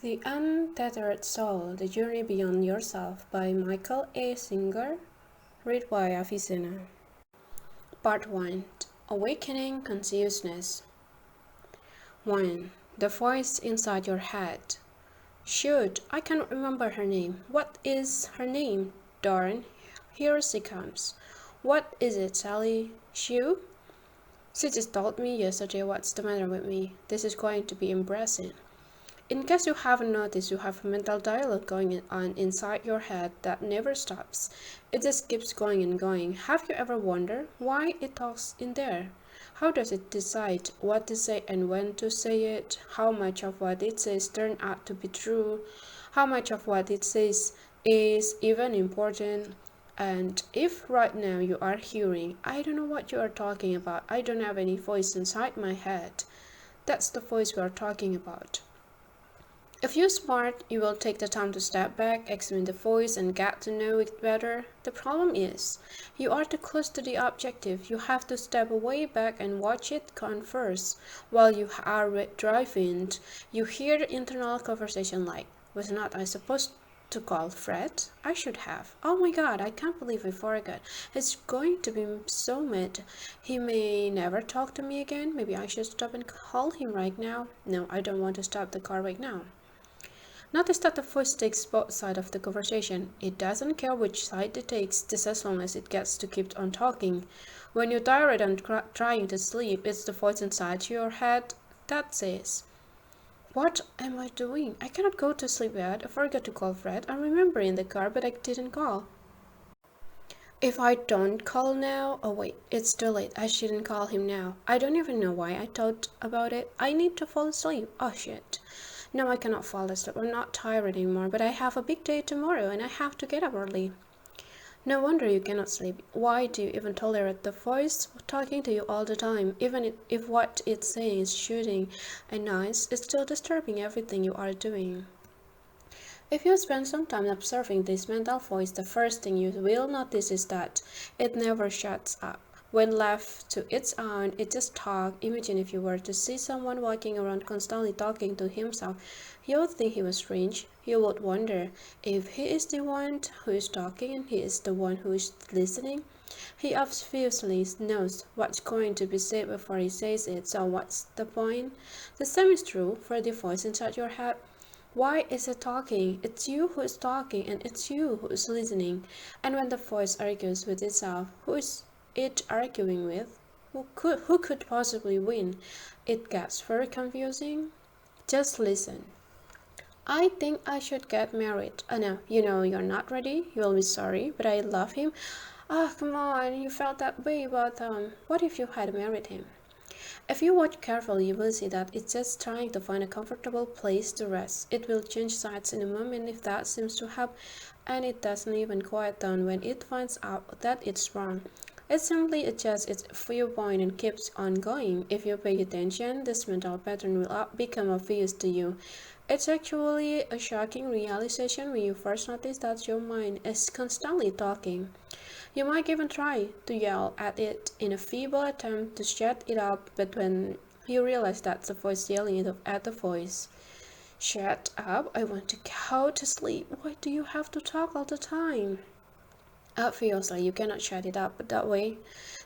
The Untethered Soul, The Journey Beyond Yourself by Michael A. Singer, read by Avicenna. Part 1. Awakening Consciousness. 1. The voice inside your head. Shoot, I cannot remember her name. What is her name? Darn, here she comes. What is it, Sally? Shoo? She just told me yesterday what's the matter with me. This is going to be embarrassing. In case you haven't noticed, you have a mental dialogue going on inside your head that never stops. It just keeps going and going. Have you ever wondered why it talks in there? How does it decide what to say and when to say it? How much of what it says turns out to be true? How much of what it says is even important? And if right now you are hearing, I don't know what you are talking about, I don't have any voice inside my head, that's the voice we are talking about. If you're smart, you will take the time to step back, examine the voice, and get to know it better. The problem is, you are too close to the objective. You have to step way back and watch it converse. While you are driving, you hear the internal conversation like, was not I supposed to call Fred? I should have. Oh my god, I can't believe I forgot. He's going to be so mad. He may never talk to me again. Maybe I should stop and call him right now. No, I don't want to stop the car right now. Notice that the voice takes both sides of the conversation. It doesn't care which side it takes, just as long as it gets to keep on talking. When you're tired and trying to sleep, it's the voice inside your head that says, what am I doing? I cannot go to sleep yet. I forgot to call Fred. I remember in the car, but I didn't call. If I don't call now, oh wait, it's too late. I shouldn't call him now. I don't even know why I thought about it. I need to fall asleep. Oh shit. No, I cannot fall asleep. I'm not tired anymore, but I have a big day tomorrow and I have to get up early. No wonder you cannot sleep. Why do you even tolerate the voice talking to you all the time? Even if what it's saying is shooting and nice, it's still disturbing everything you are doing. If you spend some time observing this mental voice, the first thing you will notice is that it never shuts up. When left to its own, it just talks. Imagine if you were to see someone walking around constantly talking to himself. You would think he was strange. You would wonder if he is the one who is talking and he is the one who is listening. He obviously knows what's going to be said before he says it, so what's the point? The same is true for the voice inside your head. Why is it talking? It's you who is talking and it's you who is listening. And when the voice argues with itself, who is it arguing with? Who could possibly win? It gets very confusing. Just listen. I think I should get married. No, you know you're not ready. You'll be sorry, but I love him. Ah, come on, you felt that way about what if you had married him? If you watch carefully, you will see that it's just trying to find a comfortable place to rest. It will change sides in a moment if that seems to help, and it doesn't even quiet down when it finds out that it's wrong. It simply adjusts its viewpoint and keeps on going. If you pay attention, this mental pattern will become obvious to you. It's actually a shocking realization when you first notice that your mind is constantly talking. You might even try to yell at it in a feeble attempt to shut it up, but when you realize that's the voice yelling at the voice, shut up, I want to go to sleep. Why do you have to talk all the time? Obviously, you cannot shut it up that way.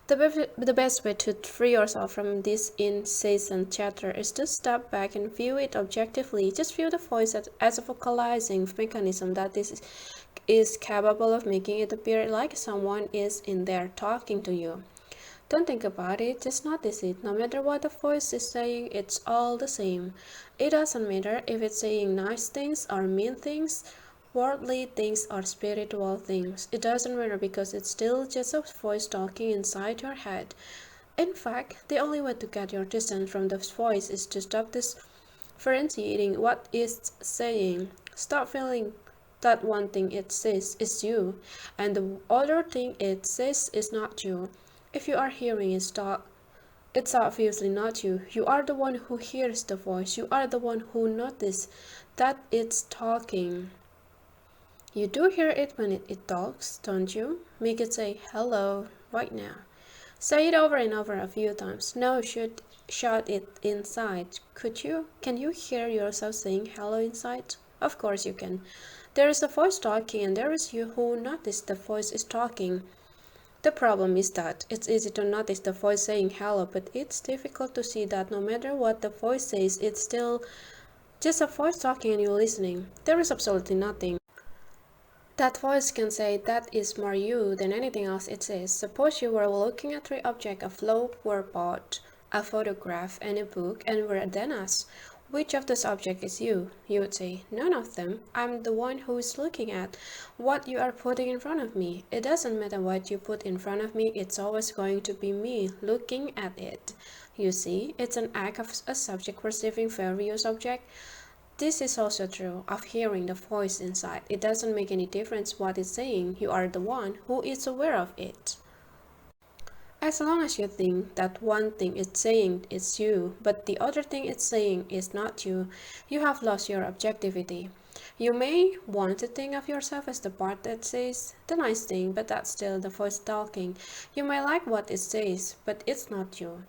The best way to free yourself from this incessant chatter is to step back and view it objectively. Just view the voice as a vocalizing mechanism that is capable of making it appear like someone is in there talking to you. Don't think about it, just notice it. No matter what the voice is saying, it's all the same. It doesn't matter if it's saying nice things or mean things, worldly things or spiritual things. It doesn't matter because it's still just a voice talking inside your head. In fact, the only way to get your distance from this voice is to stop differentiating what it's saying. Stop feeling that one thing it says is you, and the other thing it says is not you. If you are hearing it talk, it's obviously not you. You are the one who hears the voice. You are the one who notices that it's talking. You do hear it when it talks, don't you? Make it say hello right now. Say it over and over a few times. No, shut it inside. Can you hear yourself saying hello inside? Of course you can. There is a voice talking and there is you who notice the voice is talking. The problem is that it's easy to notice the voice saying hello, but it's difficult to see that no matter what the voice says, it's still just a voice talking and you listening. There is absolutely nothing that voice can say that is more you than anything else it is. Suppose you were looking at three objects: a flowerpot, a photograph, and a book, and were then asked, which of those objects is you? You would say, none of them. I'm the one who is looking at what you are putting in front of me. It doesn't matter what you put in front of me, it's always going to be me looking at it. You see, it's an act of a subject perceiving various objects. This is also true of hearing the voice inside. It doesn't make any difference what it's saying, you are the one who is aware of it. As long as you think that one thing it's saying is you, but the other thing it's saying is not you, you have lost your objectivity. You may want to think of yourself as the part that says the nice thing, but that's still the voice talking. You may like what it says, but it's not you.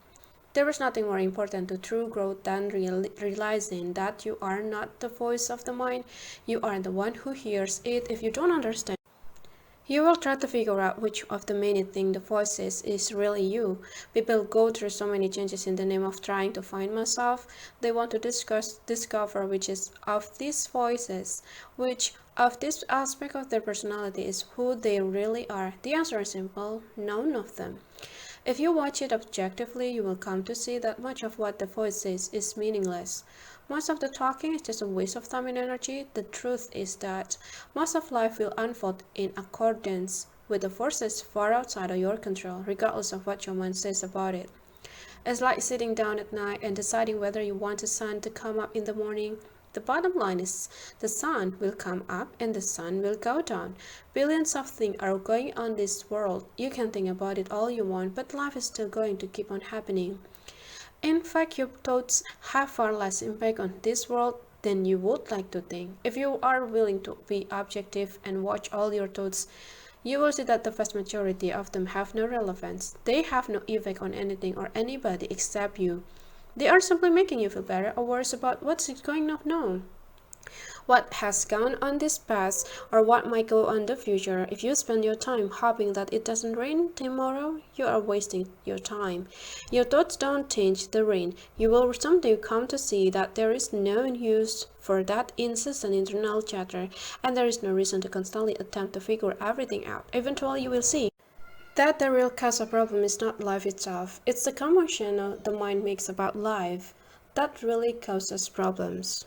There is nothing more important to true growth than realizing that you are not the voice of the mind, you are the one who hears it. If you don't understand, you will try to figure out which of the many things the voice says is really you. People go through so many changes in the name of trying to find myself. They want to discover which is of these voices, which of this aspect of their personality is who they really are. The answer is simple: none of them. If you watch it objectively, you will come to see that much of what the voice says is meaningless. Most of the talking is just a waste of time and energy. The truth is that most of life will unfold in accordance with the forces far outside of your control, regardless of what your mind says about it. It's like sitting down at night and deciding whether you want the sun to come up in the morning. The bottom line is the sun will come up and the sun will go down. Billions of things are going on in this world. You can think about it all you want, but life is still going to keep on happening. In fact, your thoughts have far less impact on this world than you would like to think. If you are willing to be objective and watch all your thoughts, you will see that the vast majority of them have no relevance. They have no effect on anything or anybody except you. They are simply making you feel better or worse about what's going on now, what has gone on this past, or what might go on the future. If you spend your time hoping that it doesn't rain tomorrow, you are wasting your time. Your thoughts don't change the rain. You will someday come to see that there is no use for that incessant internal chatter, and there is no reason to constantly attempt to figure everything out. Eventually you will see that the real cause of problem is not life itself. It's the commotion the mind makes about life that really causes problems.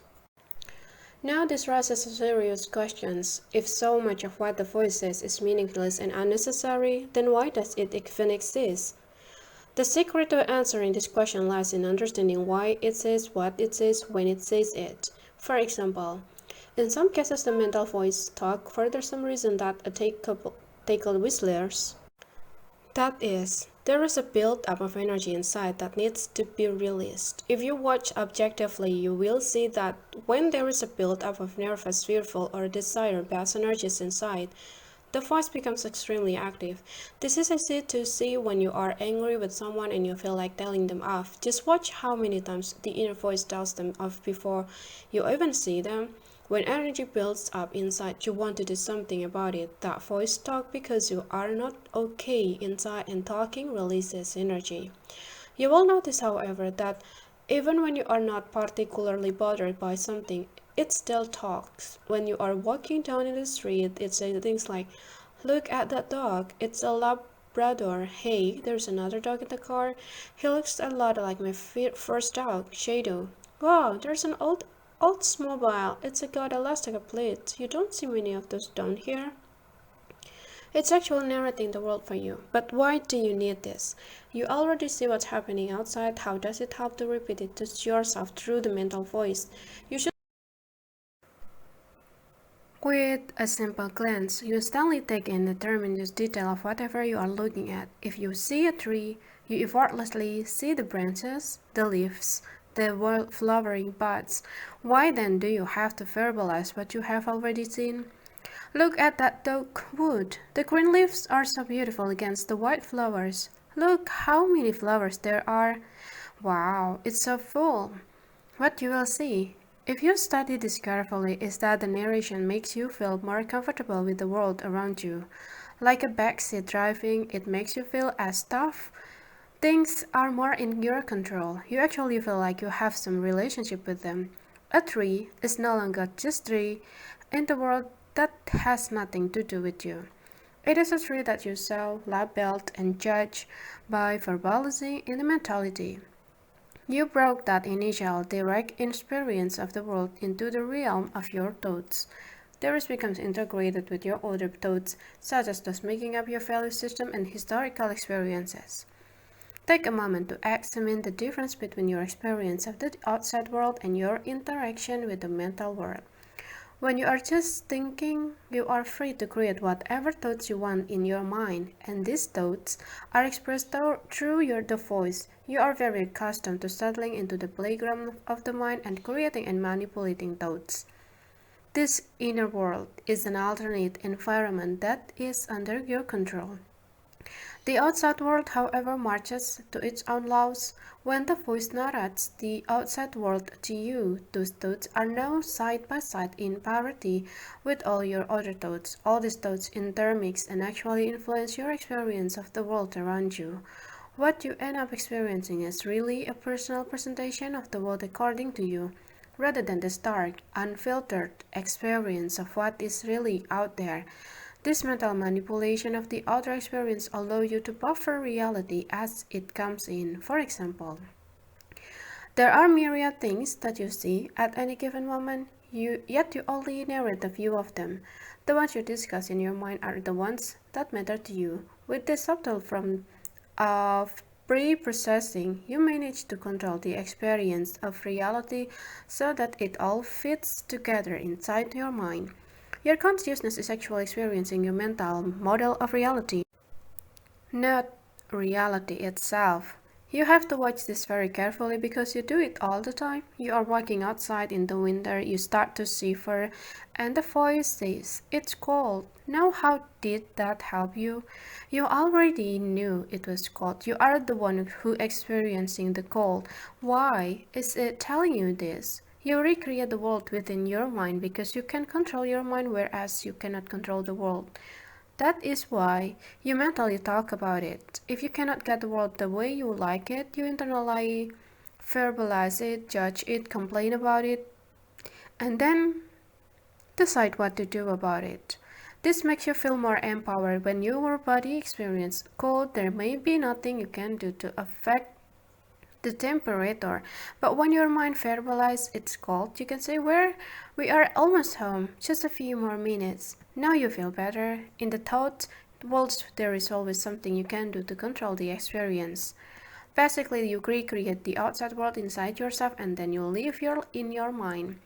Now this raises serious questions. If so much of what the voice says is meaningless and unnecessary, then why does it even exist? The secret to answering this question lies in understanding why it says what it says when it says it. For example, in some cases the mental voice talk for some reason that a tackle whistlers. That is, there is a build-up of energy inside that needs to be released. If you watch objectively, you will see that when there is a build-up of nervous, fearful, or desire-based energies inside, the voice becomes extremely active. This is easy to see when you are angry with someone and you feel like telling them off. Just watch how many times the inner voice tells them off before you even see them. When energy builds up inside, you want to do something about it. That voice talks because you are not okay inside, and talking releases energy. You will notice, however, that even when you are not particularly bothered by something, it still talks. When you are walking down in the street, it says things like, "Look at that dog, it's a Labrador. Hey, there's another dog in the car. He looks a lot like my first dog, Shadow. Wow, there's an Oldsmobile. It's got elastic plates. You don't see many of those down here." It's actually narrating the world for you. But why do you need this? You already see what's happening outside. How does it help to repeat it to yourself through the mental voice? You should. With a simple glance, you instantly take in the tremendous detail of whatever you are looking at. If you see a tree, you effortlessly see the branches, the leaves, the flowering buds. Why then do you have to verbalize what you have already seen? Look at that dark wood. The green leaves are so beautiful against the white flowers. Look how many flowers there are. Wow, it's so full. What you will see, if you study this carefully, is that the narration makes you feel more comfortable with the world around you. Like a backseat driving, it makes you feel as tough. Things are more in your control. You actually feel like you have some relationship with them. A tree is no longer just tree in the world that has nothing to do with you. It is a tree that you saw, labeled, and judged by verbalizing in the mentality. You broke that initial direct experience of the world into the realm of your thoughts. The rest becomes integrated with your other thoughts, such as those making up your value system and historical experiences. Take a moment to examine the difference between your experience of the outside world and your interaction with the mental world. When you are just thinking, you are free to create whatever thoughts you want in your mind, and these thoughts are expressed through the voice. You are very accustomed to settling into the playground of the mind and creating and manipulating thoughts. This inner world is an alternate environment that is under your control. The outside world, however, marches to its own laws. When the voice narrates the outside world to you, those thoughts are now side by side in parity with all your other thoughts. All these thoughts intermix and actually influence your experience of the world around you. What you end up experiencing is really a personal presentation of the world according to you, rather than the stark, unfiltered experience of what is really out there. This mental manipulation of the outer experience allows you to buffer reality as it comes in. For example, there are myriad things that you see at any given moment, yet you only narrate a few of them. The ones you discuss in your mind are the ones that matter to you. With this subtle form of pre-processing, you manage to control the experience of reality so that it all fits together inside your mind. Your consciousness is actually experiencing your mental model of reality, not reality itself. You have to watch this very carefully because you do it all the time. You are walking outside in the winter, you start to shiver, and the voice says, "It's cold." Now, how did that help you? You already knew it was cold. You are the one who experiencing the cold. Why is it telling you this? You recreate the world within your mind because you can control your mind, whereas you cannot control the world. That is why you mentally talk about it. If you cannot get the world the way you like it, you internally verbalize it, judge it, complain about it, and then decide what to do about it. This makes you feel more empowered. When your body experiences cold, there may be nothing you can do to affect the temperature, but when your mind verbalizes it's cold, you can say, we are almost home, just a few more minutes. Now you feel better. In the thought world, there is always something you can do to control the experience. Basically, you recreate the outside world inside yourself and then you live in your mind.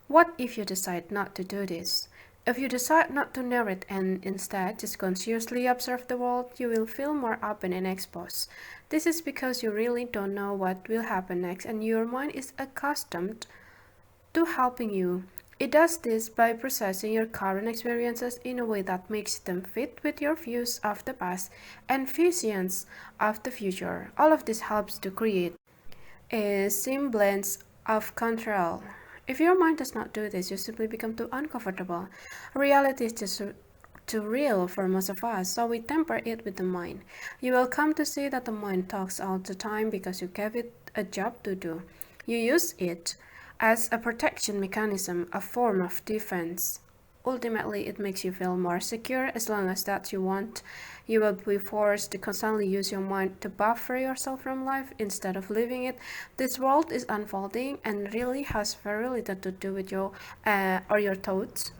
What if you decide not to do this? If you decide not to narrate and instead just consciously observe the world, you will feel more open and exposed. This is because you really don't know what will happen next and your mind is accustomed to helping you. It does this by processing your current experiences in a way that makes them fit with your views of the past and visions of the future. All of this helps to create a semblance of control. If your mind does not do this, you simply become too uncomfortable. Reality is just too real for most of us, so we temper it with the mind. You will come to see that the mind talks all the time because you gave it a job to do. You use it as a protection mechanism, a form of defense. Ultimately, it makes you feel more secure as long as that you want. You will be forced to constantly use your mind to buffer yourself from life instead of living it. This world is unfolding and really has very little to do with you or your thoughts.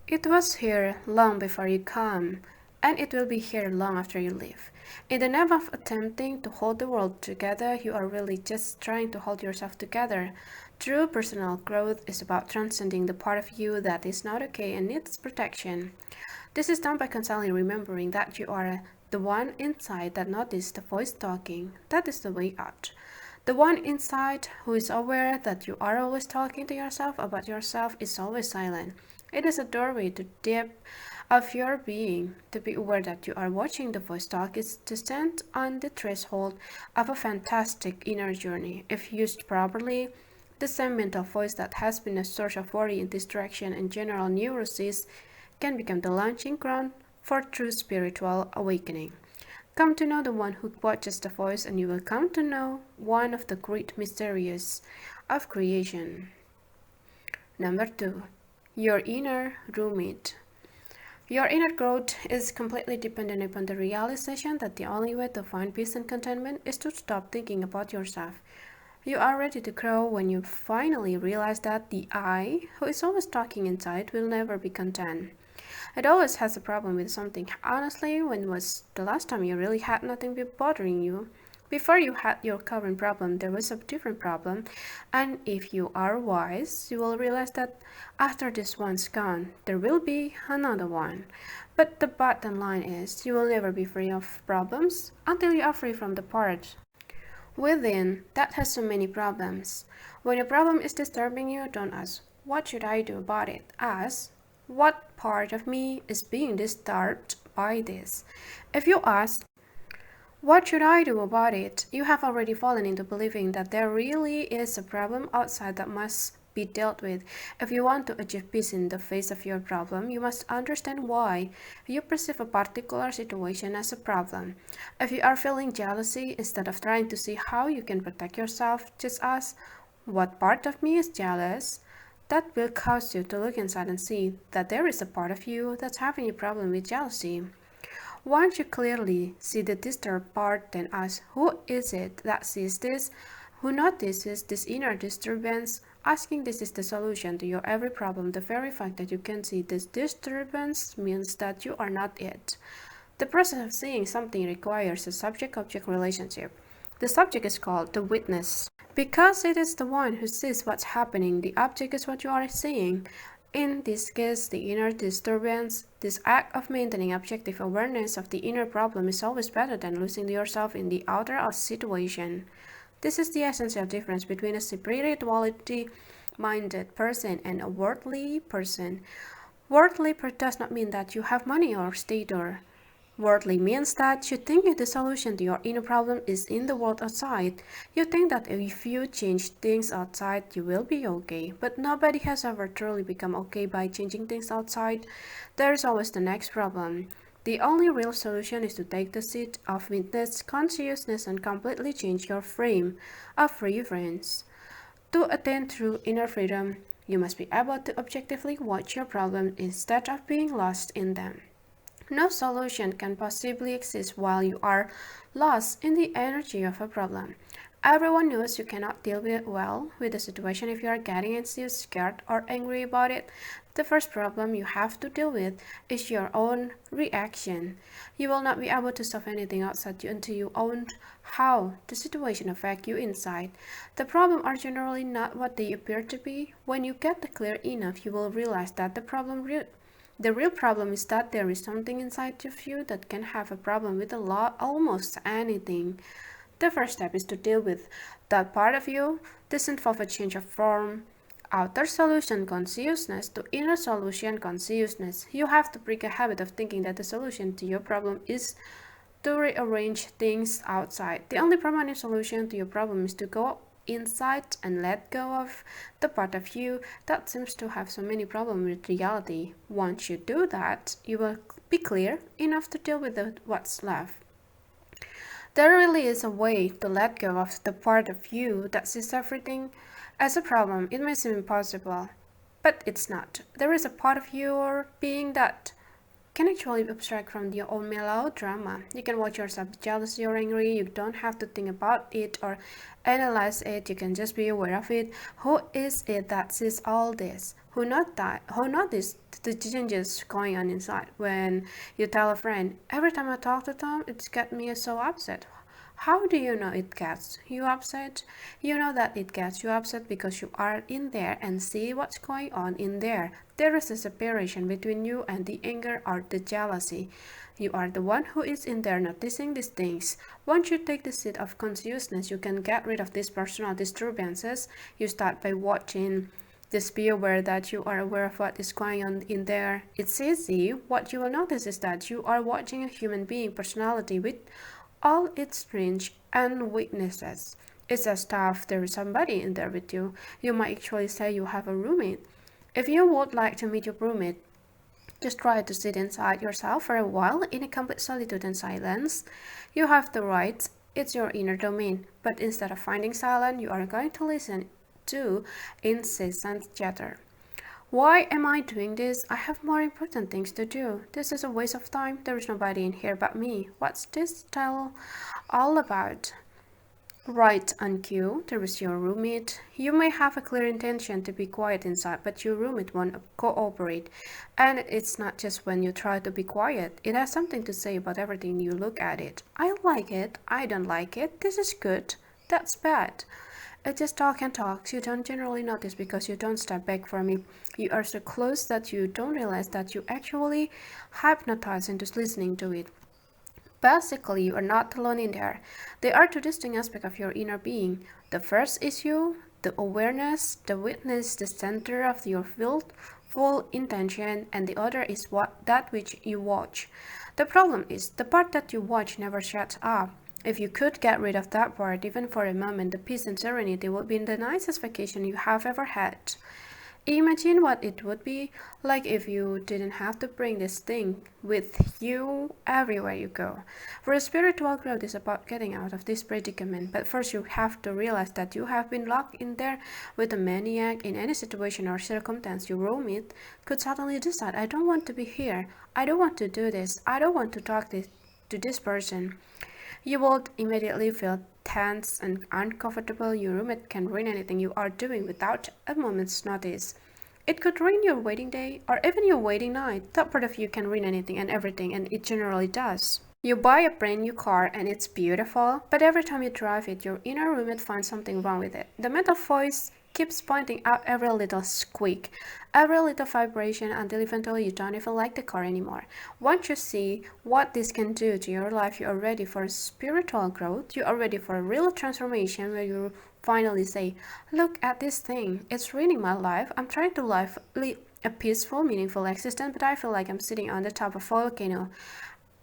It was here long before you come, and it will be here long after you leave. In the name of attempting to hold the world together, you are really just trying to hold yourself together. True personal growth is about transcending the part of you that is not okay and needs protection. This is done by constantly remembering that you are the one inside that notices the voice talking. That is the way out. The one inside who is aware that you are always talking to yourself about yourself is always silent. It is a doorway to deep of your being. To be aware that you are watching the voice talk is to stand on the threshold of a fantastic inner journey. If used properly, the same mental voice that has been a source of worry, distraction, and general neurosis can become the launching ground for true spiritual awakening. Come to know the one who watches the voice, and you will come to know one of the great mysteries of creation. Number 2. Your inner roommate. Your inner growth is completely dependent upon the realization that the only way to find peace and contentment is to stop thinking about yourself. You are ready to grow when you finally realize that the I, who is always talking inside, will never be content. It always has a problem with something. Honestly, when was the last time you really had nothing bothering you? Before you had your current problem, there was a different problem, and if you are wise, you will realize that after this one's gone, there will be another one. But the bottom line is, you will never be free of problems until you are free from the part within that has so many problems. When a problem is disturbing you, don't ask, what should I do about it? Ask, what part of me is being disturbed by this? If you ask, what should I do about it? You have already fallen into believing that there really is a problem outside that must be dealt with. If you want to achieve peace in the face of your problem, you must understand why you perceive a particular situation as a problem. If you are feeling jealousy, instead of trying to see how you can protect yourself, just ask, what part of me is jealous? That will cause you to look inside and see that there is a part of you that's having a problem with jealousy. Once you clearly see the disturbed part, then ask, who is it that sees this? Who notices this inner disturbance? Asking this is the solution to your every problem. The very fact that you can see this disturbance means that you are not it. The process of seeing something requires a subject-object relationship. The subject is called the witness. Because it is the one who sees what's happening, the object is what you are seeing. In this case, the inner disturbance, this act of maintaining objective awareness of the inner problem is always better than losing yourself in the outer situation. This is the essential difference between a spirituality-minded person and a worldly person. Worldly does not mean that you have money or status. Worldly means that you think the solution to your inner problem is in the world outside. You think that if you change things outside, you will be okay. But nobody has ever truly become okay by changing things outside. There is always the next problem. The only real solution is to take the seat of witness consciousness and completely change your frame of reference. To attain true inner freedom, you must be able to objectively watch your problems instead of being lost in them. No solution can possibly exist while you are lost in the energy of a problem. Everyone knows you cannot deal well with a situation if you are getting anxious, scared, or angry about it. The first problem you have to deal with is your own reaction. You will not be able to solve anything outside you until you own how the situation affects you inside. The problems are generally not what they appear to be. When you get clear enough, you will realize that the real problem is that there is something inside of you that can have a problem with almost anything. The first step is to deal with that part of you. This involves a change of form, outer solution consciousness to inner solution consciousness. You have to break a habit of thinking that the solution to your problem is to rearrange things outside. The only permanent solution to your problem is to go inside and let go of the part of you that seems to have so many problems with reality. Once you do that, you will be clear enough to deal with what's left. There really is a way to let go of the part of you that sees everything as a problem. It may seem impossible, but it's not. There is a part of your being that can actually abstract from your own melodrama. You can watch yourself be jealous or angry. You don't have to think about it or analyze it. You can just be aware of it. Who is it that sees all this? Who noticed the changes going on inside? When you tell a friend, every time I talk to Tom, it's got me so upset. How do you know it gets you upset? You know that it gets you upset because you are in there and see what's going on in there. There is a separation between you and the anger or the jealousy. You are the one who is in there noticing these things. Once you take the seat of consciousness, you can get rid of these personal disturbances. You start by watching Just be aware that you are aware of what is going on in there. It's easy. What you will notice is that you are watching a human being personality with all its strengths and weaknesses. It's as tough there is somebody in there with you. You might actually say you have a roommate. If you would like to meet your roommate, just try to sit inside yourself for a while in a complete solitude and silence. You have the right, it's your inner domain, but instead of finding silence, you are going to listen to incessant chatter. Why am I doing this? I have more important things to do. This is a waste of time. There is nobody in here but me. What's this tale all about? Right on cue, there is your roommate. You may have a clear intention to be quiet inside, but your roommate won't cooperate. And it's not just when you try to be quiet, it has something to say about everything you look at it. I like it, I don't like it, this is good, that's bad. It just talk and talks. You don't generally notice because you don't step back from it. You are so close that you don't realize that you actually hypnotize into listening to it. Basically, you are not alone in there. There are two distinct aspects of your inner being. The first is you, the awareness, the witness, the center of your full intention, and the other is that which you watch. The problem is, the part that you watch never shuts up. If you could get rid of that part, even for a moment, the peace and serenity would be the nicest vacation you have ever had. Imagine what it would be like if you didn't have to bring this thing with you everywhere you go. For spiritual growth is about getting out of this predicament, but first you have to realize that you have been locked in there with a maniac. In any situation or circumstance you roommate could suddenly decide, I don't want to be here, I don't want to do this, I don't want to talk to this person. You would immediately feel tense and uncomfortable. Your roommate can ruin anything you are doing without a moment's notice. It could ruin your wedding day or even your wedding night. That part of you can ruin anything and everything, and it generally does. You buy a brand new car and it's beautiful, but every time you drive it, your inner roommate finds something wrong with it. The mental voice keeps pointing out every little squeak, every little vibration until eventually you don't even like the car anymore. Once you see what this can do to your life, you are ready for spiritual growth, you are ready for a real transformation where you finally say, look at this thing, it's ruining my life, I'm trying to live a peaceful, meaningful existence, but I feel like I'm sitting on the top of a volcano.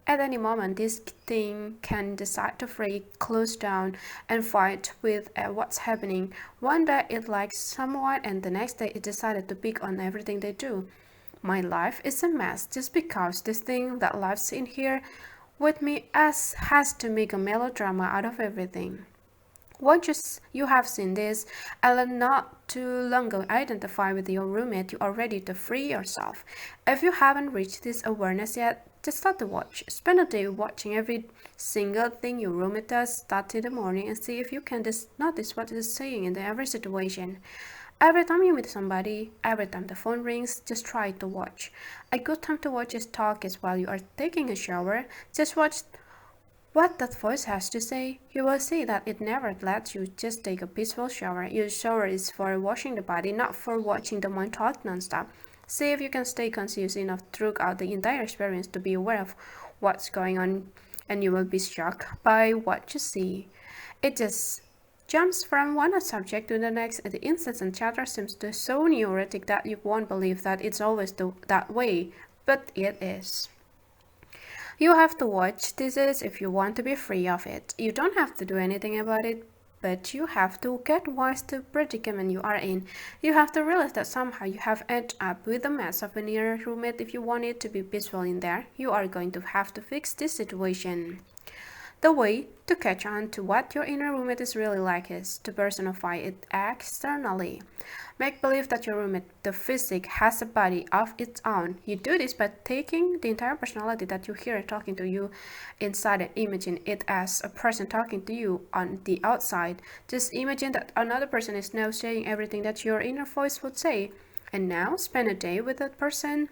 At any moment, this thing can decide to freak, close down, and fight with what's happening. One day it likes someone, and the next day it decided to pick on everything they do. My life is a mess just because this thing that lives in here with me has to make a melodrama out of everything. Once you have seen this, and not too long ago identify with your roommate, you are ready to free yourself. If you haven't reached this awareness yet, just start to watch. Spend a day watching every single thing your roommate does. Start in the morning and see if you can just notice what it is saying in every situation. Every time you meet somebody, every time the phone rings, just try to watch. A good time to watch is talk is while you are taking a shower. Just watch what that voice has to say. You will see that it never lets you just take a peaceful shower. Your shower is for washing the body, not for watching the mind talk nonstop. See if you can stay conscious enough throughout the entire experience to be aware of what's going on, and you will be shocked by what you see. It just jumps from one subject to the next, and the incessant chatter seems to so neurotic that you won't believe that it's always that way, but it is. You have to watch this if you want to be free of it. You don't have to do anything about it, but you have to get wise to the predicament you are in. You have to realize that somehow you have ended up with a mess of a near roommate. If you want it to be peaceful in there, you are going to have to fix this situation. The way to catch on to what your inner roommate is really like is to personify it externally. Make believe that your roommate, the physique, has a body of its own. You do this by taking the entire personality that you hear talking to you inside and imagine it as a person talking to you on the outside. Just imagine that another person is now saying everything that your inner voice would say. And now spend a day with that person.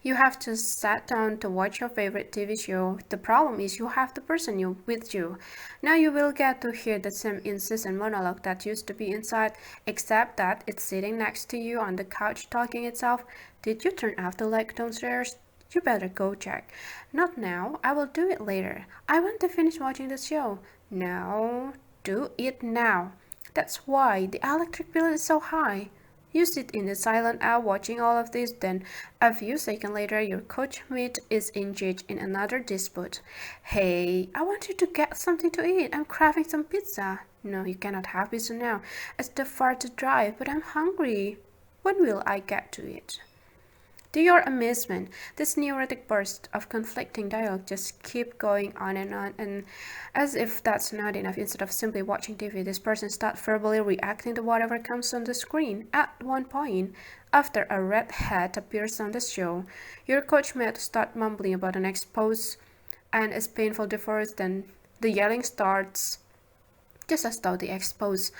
You have to sit down to watch your favorite TV show. The problem is you have the person with you. Now you will get to hear the same incessant monologue that used to be inside, except that it's sitting next to you on the couch talking itself. Did you turn off the light downstairs? You better go check. Not now, I will do it later. I want to finish watching the show. No, do it now. That's why the electric bill is so high. You sit in the silent aisle watching all of this, then a few seconds later your coachmate is engaged in another dispute. Hey, I want you to get something to eat. I'm craving some pizza. No, you cannot have pizza now. It's too far to drive, but I'm hungry. When will I get to it? To your amazement, this neurotic burst of conflicting dialogue just keep going on, and as if that's not enough, instead of simply watching TV, this person starts verbally reacting to whatever comes on the screen. At one point, after a red hat appears on the show, your coach might start mumbling about an expose and its painful divorce, then the yelling starts, just as though the expose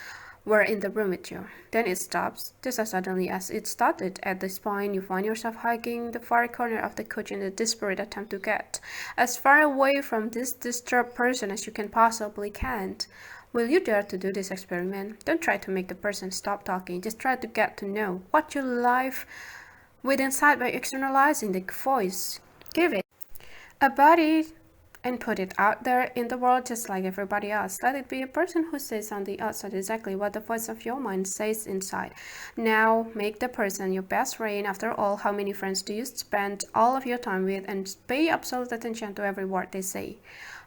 were in the room with you. Then it stops, just as suddenly as it started. At this point, you find yourself hiking the far corner of the coach in a desperate attempt to get as far away from this disturbed person as you can possibly can. Will you dare to do this experiment? Don't try to make the person stop talking. Just try to get to know what you live with inside by externalizing the voice. Give it a body and put it out there in the world just like everybody else. Let it be a person who says on the outside exactly what the voice of your mind says inside. Now make the person your best friend. After all, how many friends do you spend all of your time with and pay absolute attention to every word they say?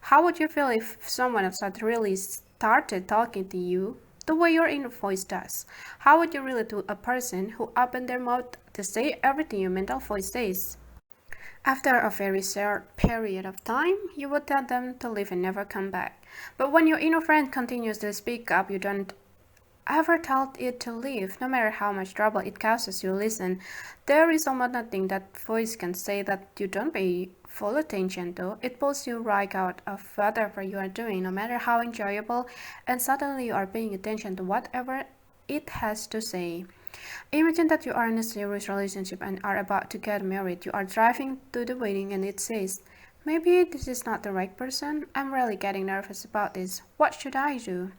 How would you feel if someone outside really started talking to you the way your inner voice does? How would you relate to a person who opened their mouth to say everything your mental voice says? After a very short period of time, you would tell them to leave and never come back. But when your inner friend continues to speak up, you don't ever tell it to leave, no matter how much trouble it causes you. Listen, there is almost nothing that voice can say that you don't pay full attention to. It pulls you right out of whatever you are doing, no matter how enjoyable, and suddenly you are paying attention to whatever it has to say. Imagine that you are in a serious relationship and are about to get married. You are driving to the wedding and it says, maybe this is not the right person. I'm really getting nervous about this. What should I do?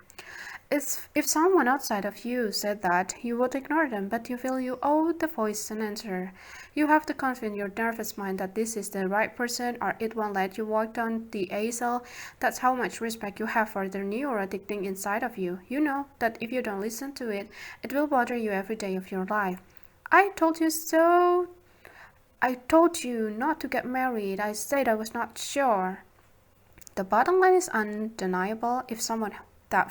If someone outside of you said that, you would ignore them, but you feel you owe the voice an answer. You have to convince your nervous mind that this is the right person or it won't let you walk down the aisle. That's how much respect you have for the neurotic thing inside of you. You know that if you don't listen to it, it will bother you every day of your life. I told you so. I told you not to get married. I said I was not sure. The bottom line is undeniable. If somehow that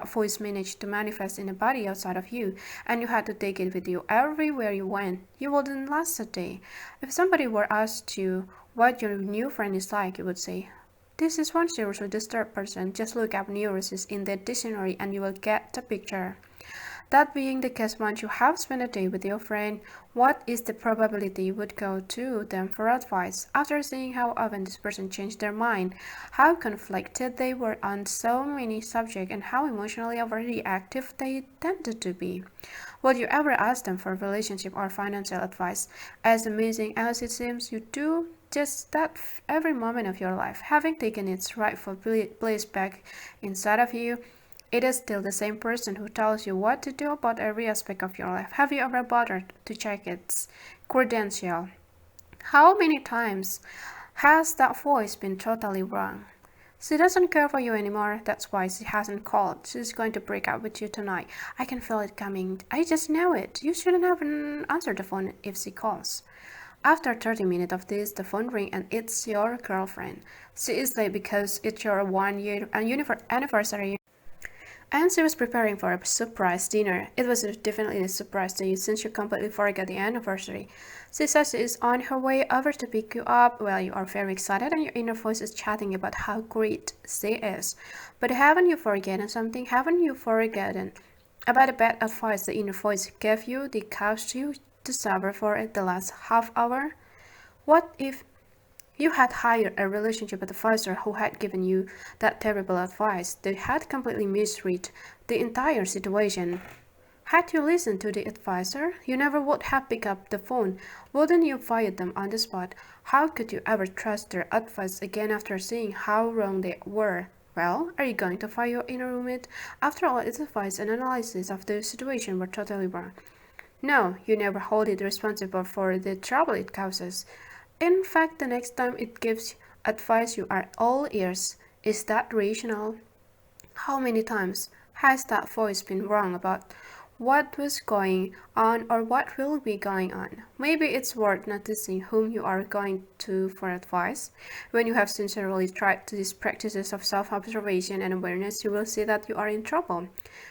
voice managed to manifest in a body outside of you and you had to take it with you everywhere you went, you wouldn't last a day. If somebody were asked you what your new friend is like, you would say, this is one seriously disturbed person. Just look up neurosis in the dictionary and you will get the picture. That being the case, once you have spent a day with your friend, what is the probability you would go to them for advice? After seeing how often this person changed their mind, how conflicted they were on so many subjects, and how emotionally overreactive they tended to be, would you ever ask them for relationship or financial advice? As amazing as it seems, you do just that every moment of your life. Having taken its rightful place back inside of you, it is still the same person who tells you what to do about every aspect of your life. Have you ever bothered to check its credential? How many times has that voice been totally wrong? She doesn't care for you anymore. That's why she hasn't called. She's going to break up with you tonight. I can feel it coming. I just know it. You shouldn't have answered the phone if she calls. After 30 minutes of this, the phone rings and it's your girlfriend. She is late because it's your 1 year anniversary. And she was preparing for a surprise dinner. It was definitely a surprise to you since you completely forgot the anniversary. She says she is on her way over to pick you up. Well, you are very excited and your inner voice is chatting about how great she is. But haven't you forgotten something? Haven't you forgotten about the bad advice the inner voice gave you, the caused you to suffer for the last half hour? What if you had hired a relationship advisor who had given you that terrible advice? They had completely misread the entire situation. Had you listened to the advisor, you never would have picked up the phone. Wouldn't you fire them on the spot? How could you ever trust their advice again after seeing how wrong they were? Well, are you going to fire your inner roommate? After all, its advice and analysis of the situation were totally wrong. No, you never hold it responsible for the trouble it causes. In fact, the next time it gives advice, you are all ears. Is that rational? How many times has that voice been wrong about what was going on or what will be going on. Maybe it's worth noticing whom you are going to for advice. When you have sincerely tried these practices of self-observation and awareness, you will see that you are in trouble.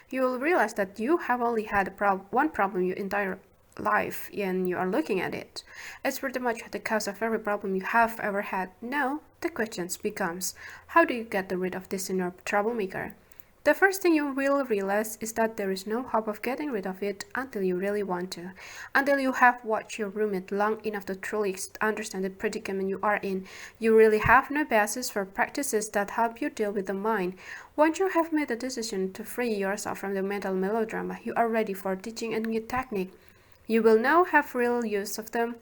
You will realize that you have only had one problem your entire life and you are looking at it. It's pretty much the cause of every problem you have ever had. Now, the question becomes, how do you get rid of this inner troublemaker? The first thing you will realize is that there is no hope of getting rid of it until you really want to, until you have watched your roommate long enough to truly understand the predicament you are in. You really have no basis for practices that help you deal with the mind. Once you have made a decision to free yourself from the mental melodrama, you are ready for teaching a new technique. You will now have real use of them.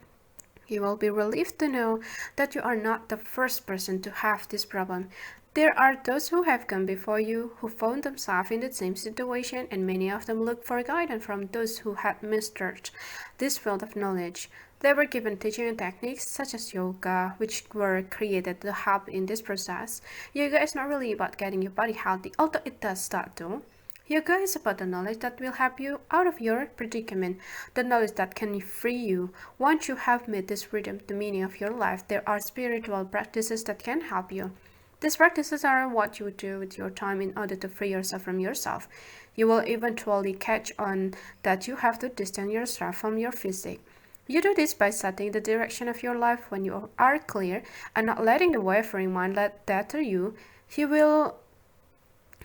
You will be relieved to know that you are not the first person to have this problem. There are those who have come before you, who found themselves in the same situation, and many of them looked for guidance from those who had mastered this field of knowledge. They were given teaching and techniques such as yoga, which were created to help in this process. Yoga is not really about getting your body healthy, although it does that too. Yoga is about the knowledge that will help you out of your predicament, the knowledge that can free you. Once you have made this freedom the meaning of your life, there are spiritual practices that can help you. These practices are what you do with your time in order to free yourself from yourself. You will eventually catch on that you have to distance yourself from your physique. You do this by setting the direction of your life when you are clear and not letting the wavering mind deter you. You will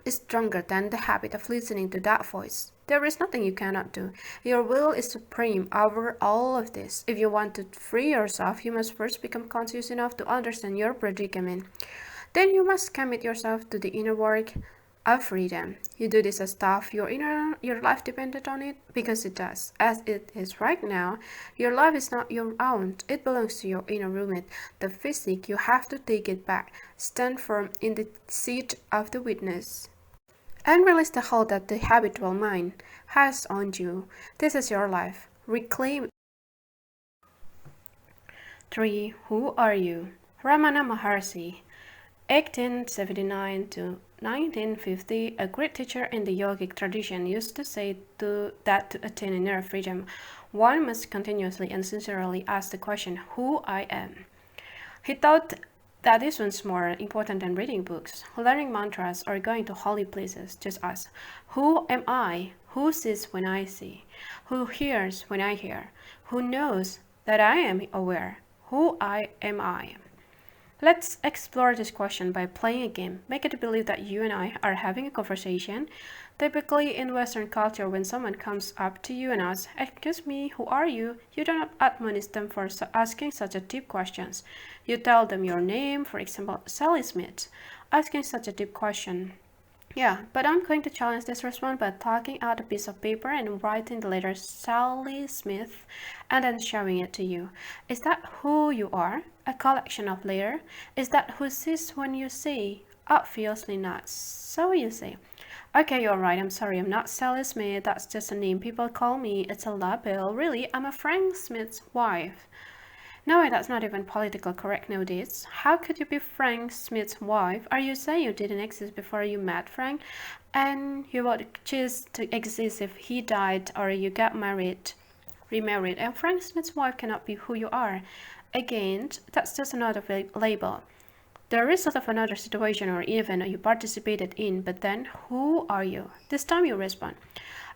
is stronger than the habit of listening to that voice. There is nothing you cannot do. Your will is supreme over all of this. If you want to free yourself, you must first become conscious enough to understand your predicament. Then you must commit yourself to the inner work of freedom. You do this as tough your life depended on it, because it does. As it is right now, your life is not your own. It belongs to your inner roommate, the physique. You have to take it back. Stand firm in the seat of the witness and release the hold that the habitual mind has on you. This is your life. Reclaim. 3. Who are you? Ramana Maharshi, 1879 to 1950, a great teacher in the yogic tradition, used to say that to attain inner freedom, one must continuously and sincerely ask the question, who I am. He thought that this was more important than reading books, learning mantras, or going to holy places. Just ask, who am I? Who sees when I see? Who hears when I hear? Who knows that I am aware? Who am I? Let's explore this question by playing a game. Make it believe that you and I are having a conversation. Typically in Western culture, when someone comes up to you and asks, excuse me, who are you? You do not admonish them for asking such a deep questions. You tell them your name, for example, Sally Smith. Asking such a deep question. Yeah, but I'm going to challenge this response by taking out a piece of paper and writing the letter Sally Smith and then showing it to you. Is that who you are? A collection of letters? Is that who sees when you see? Obviously not. So you say, okay, you're right, I'm sorry, I'm not Sally Smith, that's just a name people call me, it's a label. Really, I'm a Frank Smith's wife. No, that's not even politically correct nowadays. How could you be Frank Smith's wife? Are you saying you didn't exist before you met Frank? And you would choose to exist if he died or you got remarried. And Frank Smith's wife cannot be who you are. Again, that's just another label. The result of another situation or event you participated in, but then who are you? This time you respond,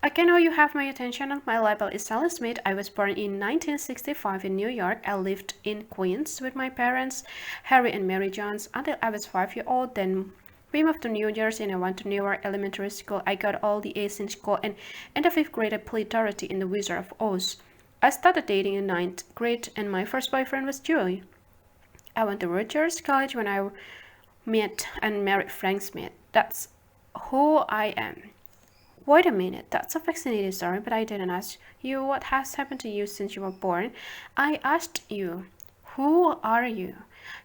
okay, now you have my attention. My label is Sally Smith. I was born in 1965 in New York. I lived in Queens with my parents, Harry and Mary Jones, until I was 5 years old. Then we moved to New Jersey and I went to Newark Elementary School. I got all the A's in school, and in the 5th grade I played Dorothy in The Wizard of Oz. I started dating in 9th grade and my first boyfriend was Joey. I went to Rutgers College when I met and married Frank Smith. That's who I am. Wait a minute, that's a fascinating story, but I didn't ask you what has happened to you since you were born. I asked you, who are you?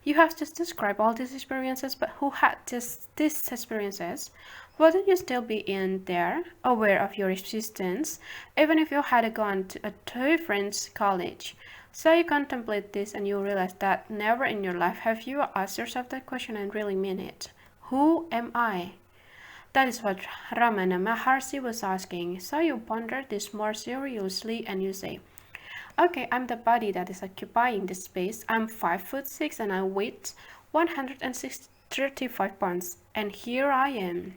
You have just described all these experiences, but who had these experiences? Wouldn't you still be in there, aware of your existence, even if you had gone to a different college? So you contemplate this and you realize that never in your life have you asked yourself that question and really mean it. Who am I? That is what Ramana Maharshi was asking. So you ponder this more seriously and you say, okay, I'm the body that is occupying this space. I'm 5'6" and I weigh 135 pounds. And here I am.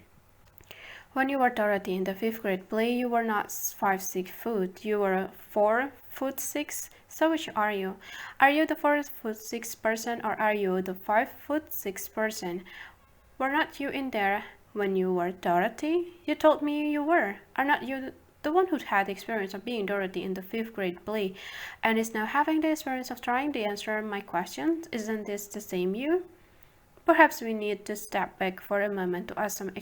When you were Dorothy in the 5th grade play, you were not 5'6" foot. You were 4'6". So which are you? Are you the 4'6" person or are you the 5'6" person? Were not you in there when you were Dorothy? You told me you were. Are not you the one who had the experience of being Dorothy in the 5th grade play and is now having the experience of trying to answer my questions? Isn't this the same you? Perhaps we need to step back for a moment to ask some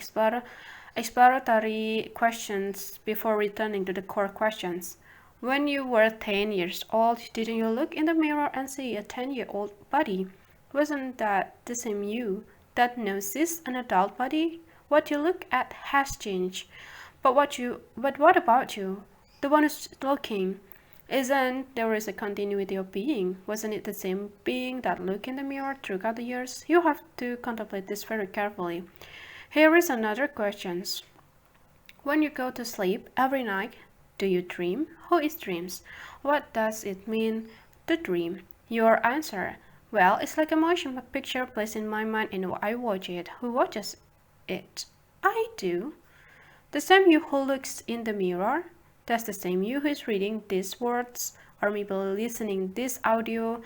exploratory questions before returning to the core questions. When you were 10 years old, didn't you look in the mirror and see a 10-year-old body? Wasn't that the same you that knows this an adult body? What you look at has changed. But what about you? The one who's looking. Isn't there is a continuity of being? Wasn't it the same being that looked in the mirror throughout the years? You have to contemplate this very carefully. Here is another question. When you go to sleep every night, do you dream? Who is dreams? What does it mean to dream? Your answer. Well, it's like a motion picture placed in my mind and I watch it. Who watches it? I do. The same you who looks in the mirror. That's the same you who is reading these words or maybe listening this audio.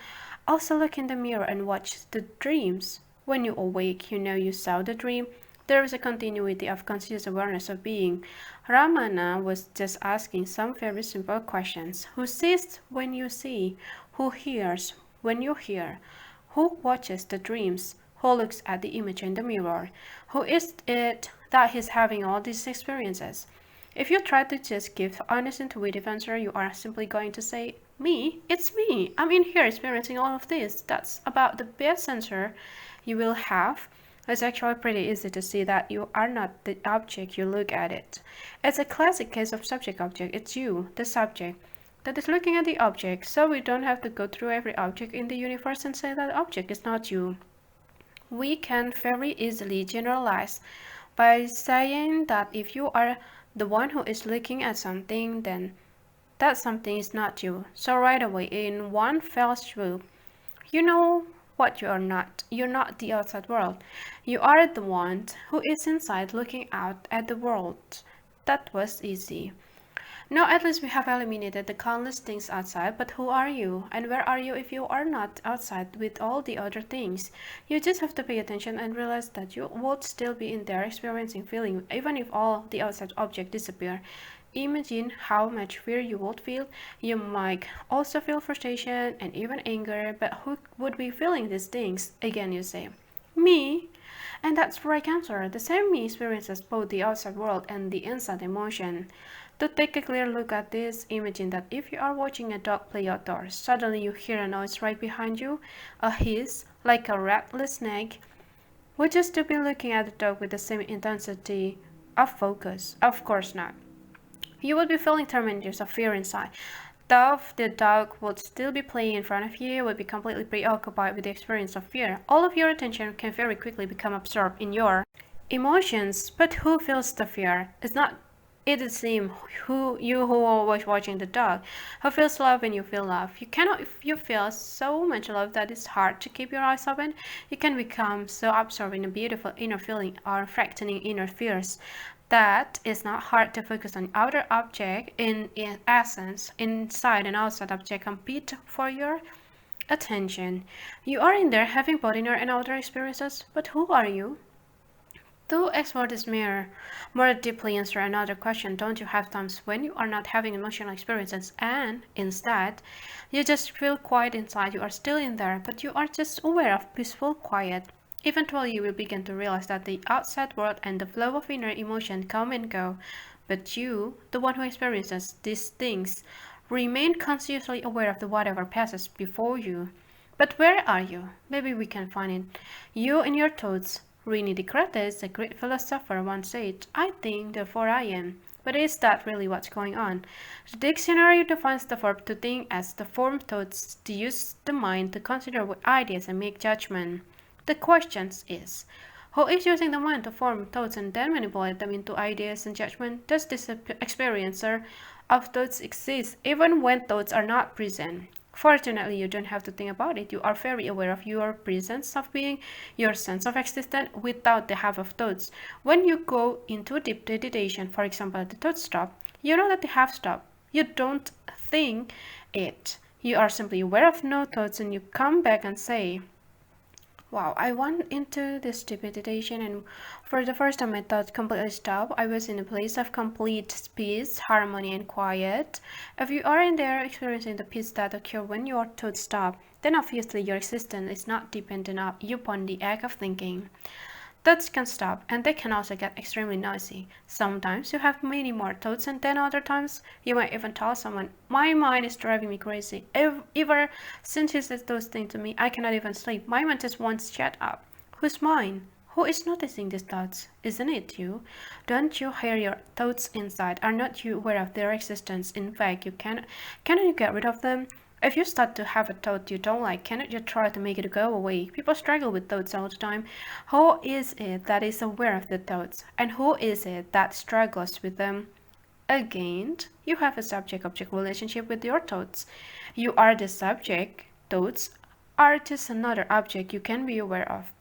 Also look in the mirror and watch the dreams. When you awake, you know you saw the dream. There is a continuity of conscious awareness of being. Ramana was just asking some very simple questions. Who sees when you see? Who hears when you hear? Who watches the dreams? Who looks at the image in the mirror? Who is it that is having all these experiences? If you try to just give honest intuitive answer, you are simply going to say, me? It's me. I'm in here experiencing all of this. That's about the best answer you will have. It's actually pretty easy to see that you are not the object you look at it. It's a classic case of subject-object. It's you, the subject, that is looking at the object. So we don't have to go through every object in the universe and say that the object is not you. We can very easily generalize by saying that if you are the one who is looking at something, then that something is not you. So right away, in one fell swoop, you know what you are not. You're not the outside world. You are the one who is inside looking out at the world. That was easy. Now at least we have eliminated the countless things outside, but who are you? And where are you if you are not outside with all the other things? You just have to pay attention and realize that you would still be in there experiencing feeling, even if all the outside objects disappear. Imagine how much fear you would feel. You might also feel frustration and even anger, but who would be feeling these things? Again, you say, me. And that's the right answer. The same me experiences both the outside world and the inside emotion. To take a clear look at this, imagine that if you are watching a dog play outdoors, suddenly you hear a noise right behind you, a hiss, like a rattling snake. Would you still be looking at the dog with the same intensity of focus? Of course not. You would be feeling tremendous of fear inside. Though the dog would still be playing in front of you, you would be completely preoccupied with the experience of fear. All of your attention can very quickly become absorbed in your emotions. But who feels the fear? It's not it the same who was watching the dog. Who feels love when you feel love? If you feel so much love that it's hard to keep your eyes open, you can become so absorbed in a beautiful inner feeling or frightening inner fears. That is not hard to focus on. Outer object in essence, inside and outside object compete for your attention. You are in there having both inner and outer experiences, but who are you? To explore this more deeply, answer another question. Don't you have times when you are not having emotional experiences and instead you just feel quiet inside? You are still in there, but you are just aware of peaceful quiet. Eventually you will begin to realize that the outside world and the flow of inner emotion come and go, but you, the one who experiences these things, remain consciously aware of the whatever passes before you. But where are you? Maybe we can find it. You in your thoughts. Rene Descartes, a great philosopher, once said, I think, therefore I am. But is that really what's going on? The dictionary defines the verb to think as the form thoughts, to use the mind to consider with ideas and make judgment. The question is, Who is using the mind to form thoughts and then manipulate them into ideas and judgment? Does this experiencer of thoughts exist even when thoughts are not present? Fortunately, you don't have to think about it. You are very aware of your presence of being, your sense of existence without the help of thoughts. When you go into deep meditation, for example, the thoughts stop, you know that they have stopped. You don't think it. You are simply aware of no thoughts and you come back and say, wow, I went into this deep meditation and for the first time my thoughts completely stopped. I was in a place of complete peace, harmony and quiet. If you are in there experiencing the peace that occurs when your thoughts stop, then obviously your existence is not dependent upon the act of thinking. Thoughts can stop and they can also get extremely noisy. Sometimes you have many more thoughts and then other times you might even tell someone, my mind is driving me crazy. Ever since you said those things to me, I cannot even sleep. My mind just wants shut up. Whose mind? Who is noticing these thoughts? Isn't it you? Don't you hear your thoughts inside? Are not you aware of their existence? In fact, cannot you get rid of them? If you start to have a thought you don't like, cannot you try to make it go away? People struggle with thoughts all the time. Who is it that is aware of the thoughts? And who is it that struggles with them? Again, you have a subject-object relationship with your thoughts. You are the subject. Thoughts are just another object you can be aware of.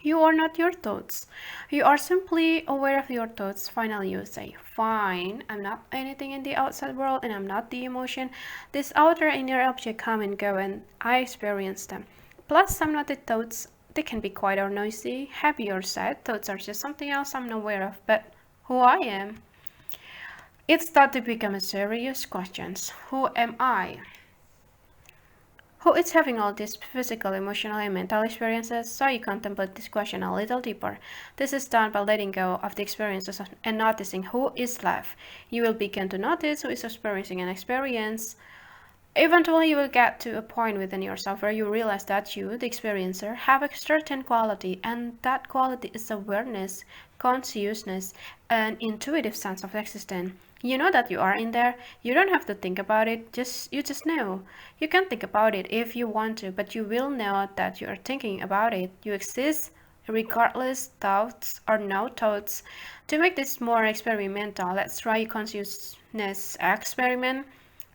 You are not your thoughts. You are simply aware of your thoughts. Finally, you say, fine, I'm not anything in the outside world and I'm not the emotion. This outer inner object come and go and I experience them. Plus, I'm not the thoughts. They can be quiet or noisy, happy or sad. Thoughts are just something else I'm not aware of, but who I am. It's thought to become a serious question. Who am I? Who is having all these physical, emotional, and mental experiences, so you contemplate this question a little deeper. This is done by letting go of the experiences and noticing who is left. You will begin to notice who is experiencing an experience. Eventually, you will get to a point within yourself where you realize that you, the experiencer, have a certain quality, and that quality is awareness, consciousness, an intuitive sense of existence. You know that you are in there. You don't have to think about it. You just know. You can think about it if you want to, but you will know that you are thinking about it. You exist regardless thoughts or no thoughts. To make this more experimental, let's try a consciousness experiment.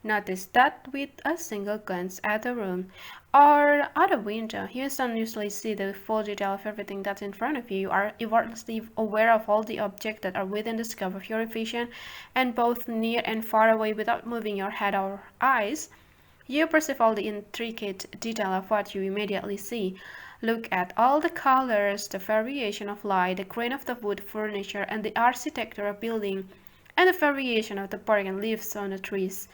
Notice that with a single glance at the room or out a window, you don't usually see the full detail of everything that's in front of you. You are effortlessly aware of all the objects that are within the scope of your vision and both near and far away without moving your head or eyes. You perceive all the intricate detail of what you immediately see. Look at all the colors, the variation of light, the grain of the wood furniture, and the architecture of building, and the variation of the bark and leaves on the trees.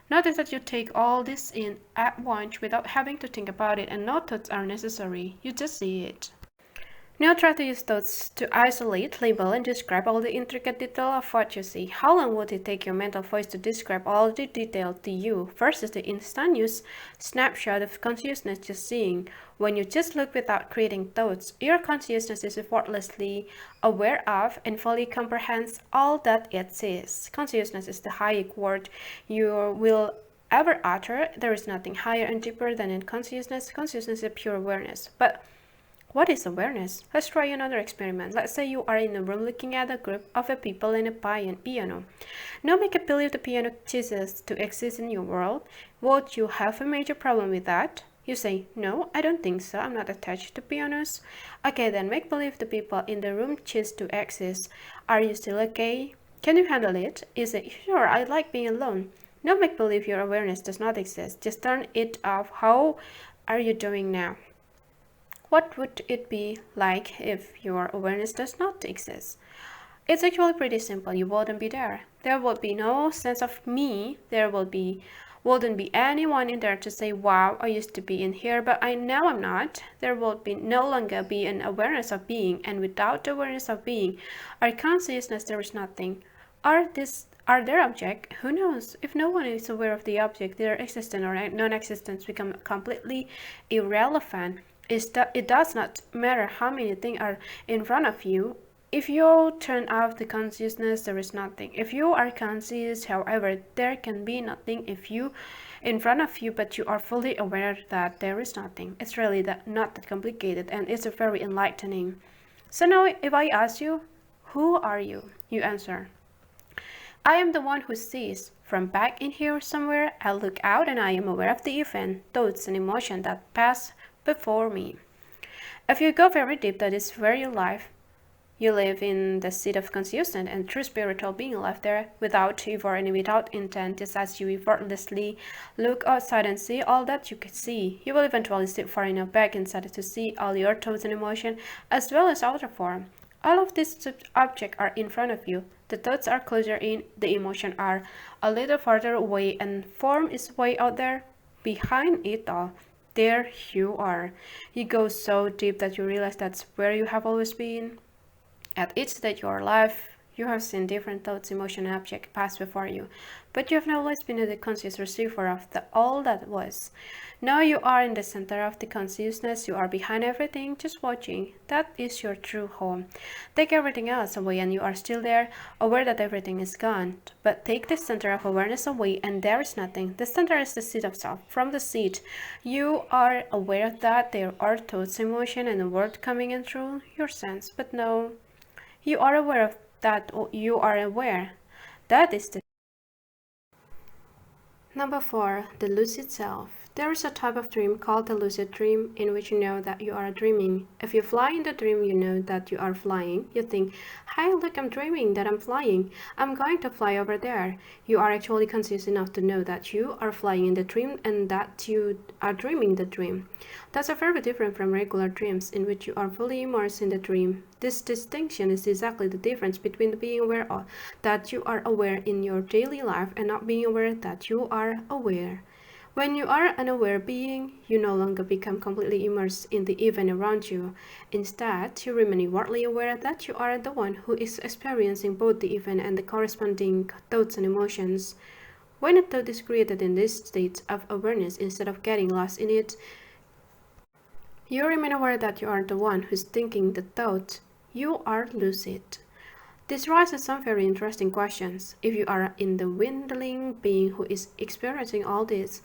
Notice that you take all this in at once without having to think about it, and no thoughts are necessary. You just see it. Now try to use thoughts to isolate, label, and describe all the intricate detail of what you see. How long would it take your mental voice to describe all the detail to you versus the instantaneous snapshot of consciousness just seeing? When you just look without creating thoughts, your consciousness is effortlessly aware of and fully comprehends all that it sees. Consciousness is the highest word you will ever utter. There is nothing higher and deeper than in consciousness. Consciousness is pure awareness. But what is awareness? Let's try another experiment. Let's say you are in a room looking at a group of people in a piano. Now make it believe the piano ceases to exist in your world. Would you have a major problem with that? You say, no, I don't think so. I'm not attached to pianos. Okay, then make believe the people in the room cease to exist. Are you still okay? Can you handle it? You say, sure, I like being alone. Now make believe your awareness does not exist. Just turn it off. How are you doing now? What would it be like if your awareness does not exist? It's actually pretty simple. You wouldn't be there. There would be no sense of me. Wouldn't be anyone in there to say, wow, I used to be in here, but now I'm not. There would be no longer be an awareness of being, and without the awareness of being, our consciousness, there is nothing. Are there objects? Who knows? If no one is aware of the object, their existence or non-existence become completely irrelevant. It does not matter how many things are in front of you. If you turn off the consciousness, there is nothing. If you are conscious, however, there can be nothing if you in front of you, but you are fully aware that there is nothing. It's really not that complicated, and it's very enlightening. So now if I ask you, who are you? You answer, I am the one who sees. From back in here somewhere, I look out and I am aware of the event, thoughts and emotions that pass before me. If you go very deep, that is where you live. You live in the seat of consciousness and true spiritual being live there without effort and without intent, just as you effortlessly look outside and see all that you could see. You will eventually sit far enough back inside to see all your thoughts and emotions as well as outer form. All of these objects are in front of you. The thoughts are closer in, the emotions are a little farther away, and form is way out there behind it all. There you are. You go so deep that you realize that's where you have always been. At each stage of your life, you have seen different thoughts, emotions, and objects pass before you, but you have not always been the conscious receiver of all that was. Now you are in the center of the consciousness, you are behind everything, just watching. That is your true home. Take everything else away and you are still there, aware that everything is gone. But take the center of awareness away and there is nothing. The center is the seat of self. From the seat, you are aware that there are thoughts, emotion, and the word coming in through your sense. But no, you are aware of that, or you are aware. That is the Number 4. The lucid self. There is a type of dream called the lucid dream in which you know that you are dreaming. If you fly in the dream, you know that you are flying. You think, hey, look, I'm dreaming that I'm flying. I'm going to fly over there. You are actually conscious enough to know that you are flying in the dream and that you are dreaming the dream. That's very different from regular dreams in which you are fully immersed in the dream. This distinction is exactly the difference between being aware of that you are aware in your daily life and not being aware that you are aware. When you are an aware being, you no longer become completely immersed in the event around you. Instead, you remain inwardly aware that you are the one who is experiencing both the event and the corresponding thoughts and emotions. When a thought is created in this state of awareness, instead of getting lost in it, you remain aware that you are the one who is thinking the thought. You are lucid. This raises some very interesting questions. If you are in the dwindling being who is experiencing all this,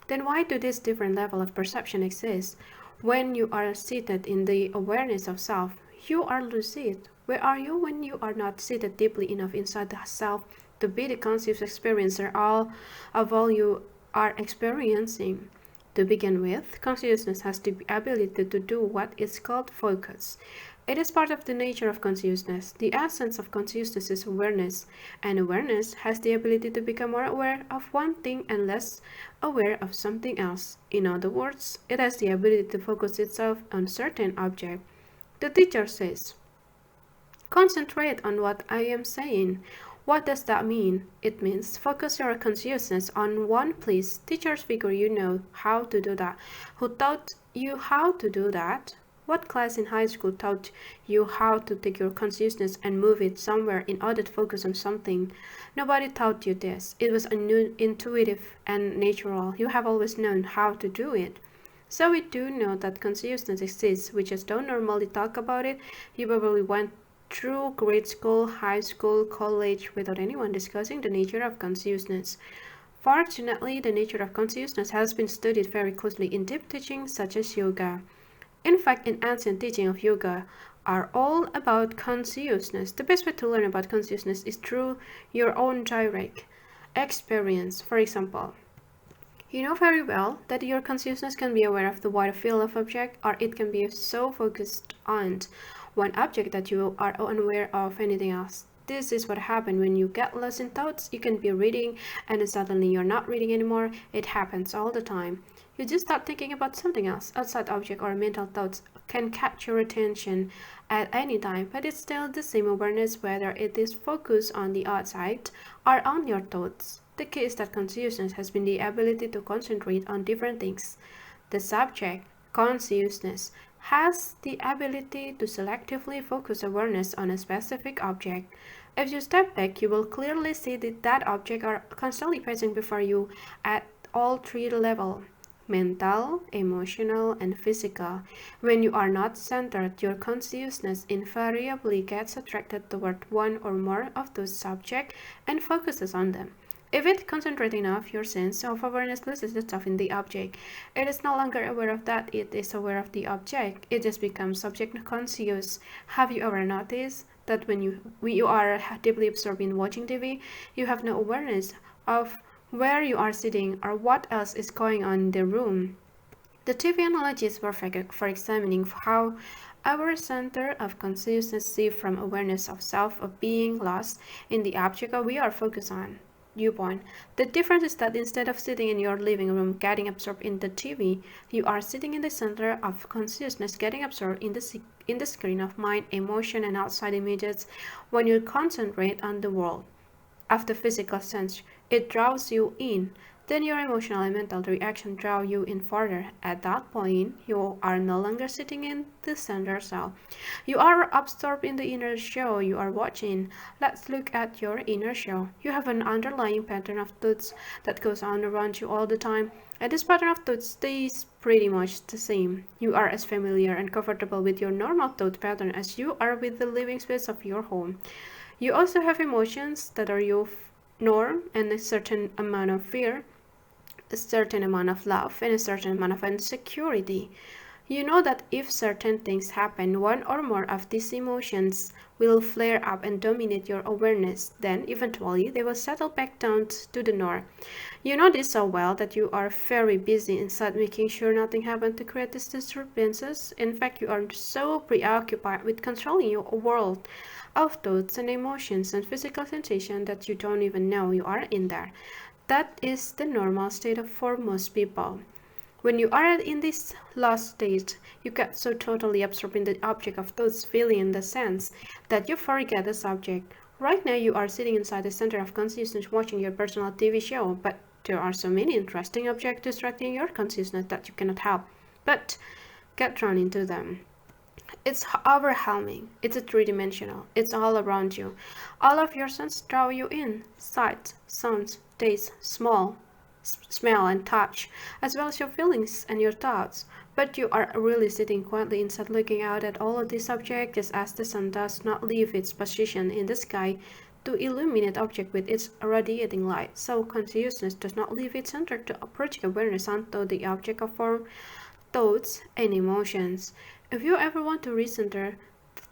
then why do this different level of perception exist? When you are seated in the awareness of self, you are lucid. Where are you when you are not seated deeply enough inside the self to be the conscious experiencer of all you are experiencing? To begin with, consciousness has the ability to do what is called focus. It is part of the nature of consciousness. The essence of consciousness is awareness, and awareness has the ability to become more aware of one thing and less aware of something else. In other words, it has the ability to focus itself on certain object. The teacher says, concentrate on what I am saying. What does that mean? It means focus your consciousness on one place. Teachers figure you know how to do that. Who taught you how to do that? What class in high school taught you how to take your consciousness and move it somewhere in order to focus on something? Nobody taught you this. It was intuitive and natural. You have always known how to do it. So we do know that consciousness exists. We just don't normally talk about it. You probably went through grade school, high school, college without anyone discussing the nature of consciousness. Fortunately, the nature of consciousness has been studied very closely in deep teachings such as yoga. In fact, in ancient teaching of yoga are all about consciousness. The best way to learn about consciousness is through your own direct experience. For example, you know very well that your consciousness can be aware of the wider field of object, or it can be so focused on one object that you are unaware of anything else. This is what happens when you get lost in thoughts. You can be reading and then suddenly you're not reading anymore. It happens all the time. You just start thinking about something else. Outside object or mental thoughts can catch your attention at any time, but it's still the same awareness whether it is focused on the outside or on your thoughts. The key is that consciousness has been the ability to concentrate on different things. The subject, consciousness, has the ability to selectively focus awareness on a specific object. If you step back, you will clearly see that objects are constantly present before you at all three levels: mental, emotional, and physical. When you are not centered, your consciousness invariably gets attracted toward one or more of those subjects and focuses on them. If it concentrates enough, your sense of awareness loses itself in the object. It is no longer aware of that, it is aware of the object. It just becomes subject conscious. Have you ever noticed that when you are deeply absorbed in watching TV, you have no awareness of where you are sitting or what else is going on in the room? The TV analogy is perfect for examining how our center of consciousness shifts from awareness of self of being lost in the object we are focused on. Viewpoint. The difference is that instead of sitting in your living room getting absorbed in the TV, you are sitting in the center of consciousness getting absorbed in the screen of mind, emotion, and outside images. When you concentrate on the world of the physical sense, it draws you in. Then your emotional and mental reaction draw you in further. At that point, you are no longer sitting in the center cell. You are absorbed in the inner show you are watching. Let's look at your inner show. You have an underlying pattern of thoughts that goes on around you all the time, and this pattern of thoughts stays pretty much the same. You are as familiar and comfortable with your normal thought pattern as you are with the living space of your home. You also have emotions that are your norm and a certain amount of fear, a certain amount of love, and a certain amount of insecurity. You know that if certain things happen, one or more of these emotions will flare up and dominate your awareness. Then, eventually, they will settle back down to the norm. You know this so well that you are very busy inside making sure nothing happens to create these disturbances. In fact, you are so preoccupied with controlling your world of thoughts and emotions and physical sensation that you don't even know you are in there. That is the normal state for most people. When you are in this last state, you get so totally absorbed in the object of thoughts, feeling the sense, that you forget the subject. Right now you are sitting inside the center of consciousness watching your personal TV show, but there are so many interesting objects distracting your consciousness that you cannot help but get drawn into them. It's overwhelming. It's a three-dimensional. It's all around you. All of your senses draw you in. Sight, sounds, taste, smell and touch, as well as your feelings and your thoughts. But you are really sitting quietly inside looking out at all of these objects just as the sun does not leave its position in the sky to illuminate object with its radiating light. So consciousness does not leave its center to project awareness onto the object of form, thoughts, and emotions. If you ever want to recenter,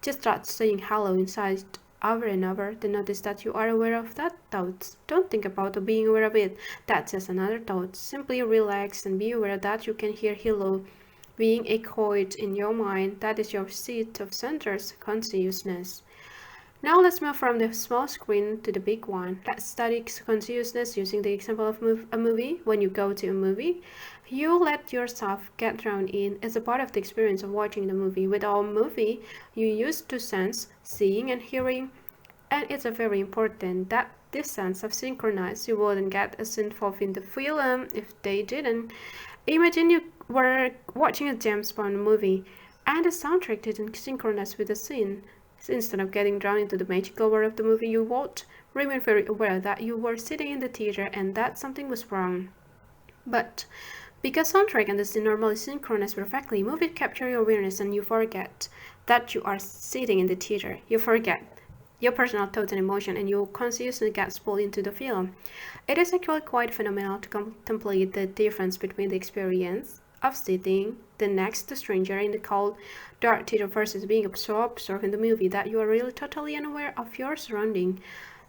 just start saying hello inside over and over, then notice that you are aware of that thought. Don't think about being aware of it. That's just another thought. Simply relax and be aware that you can hear hello being echoed in your mind. That is your seat of centers consciousness. Now let's move from the small screen to the big one. Let's study consciousness using the example of a movie. When you go to a movie, you let yourself get drawn in as a part of the experience of watching the movie. With our movie, you used to sense, seeing and hearing, and it's very important that this sense of synchronize. You wouldn't get as involved in the film if they didn't. Imagine you were watching a James Bond movie and the soundtrack didn't synchronize with the scene. So instead of getting drawn into the magical world of the movie, you would remain very aware that you were sitting in the theater and that something was wrong. But because soundtrack and the scene normally synchronize perfectly, movie capture your awareness and you forget that you are sitting in the theater. You forget your personal thoughts and emotion and your consciousness gets pulled into the film. It is actually quite phenomenal to contemplate the difference between the experience of sitting the next to stranger in the cold, dark theater versus being absorbed in the movie that you are really totally unaware of your surrounding.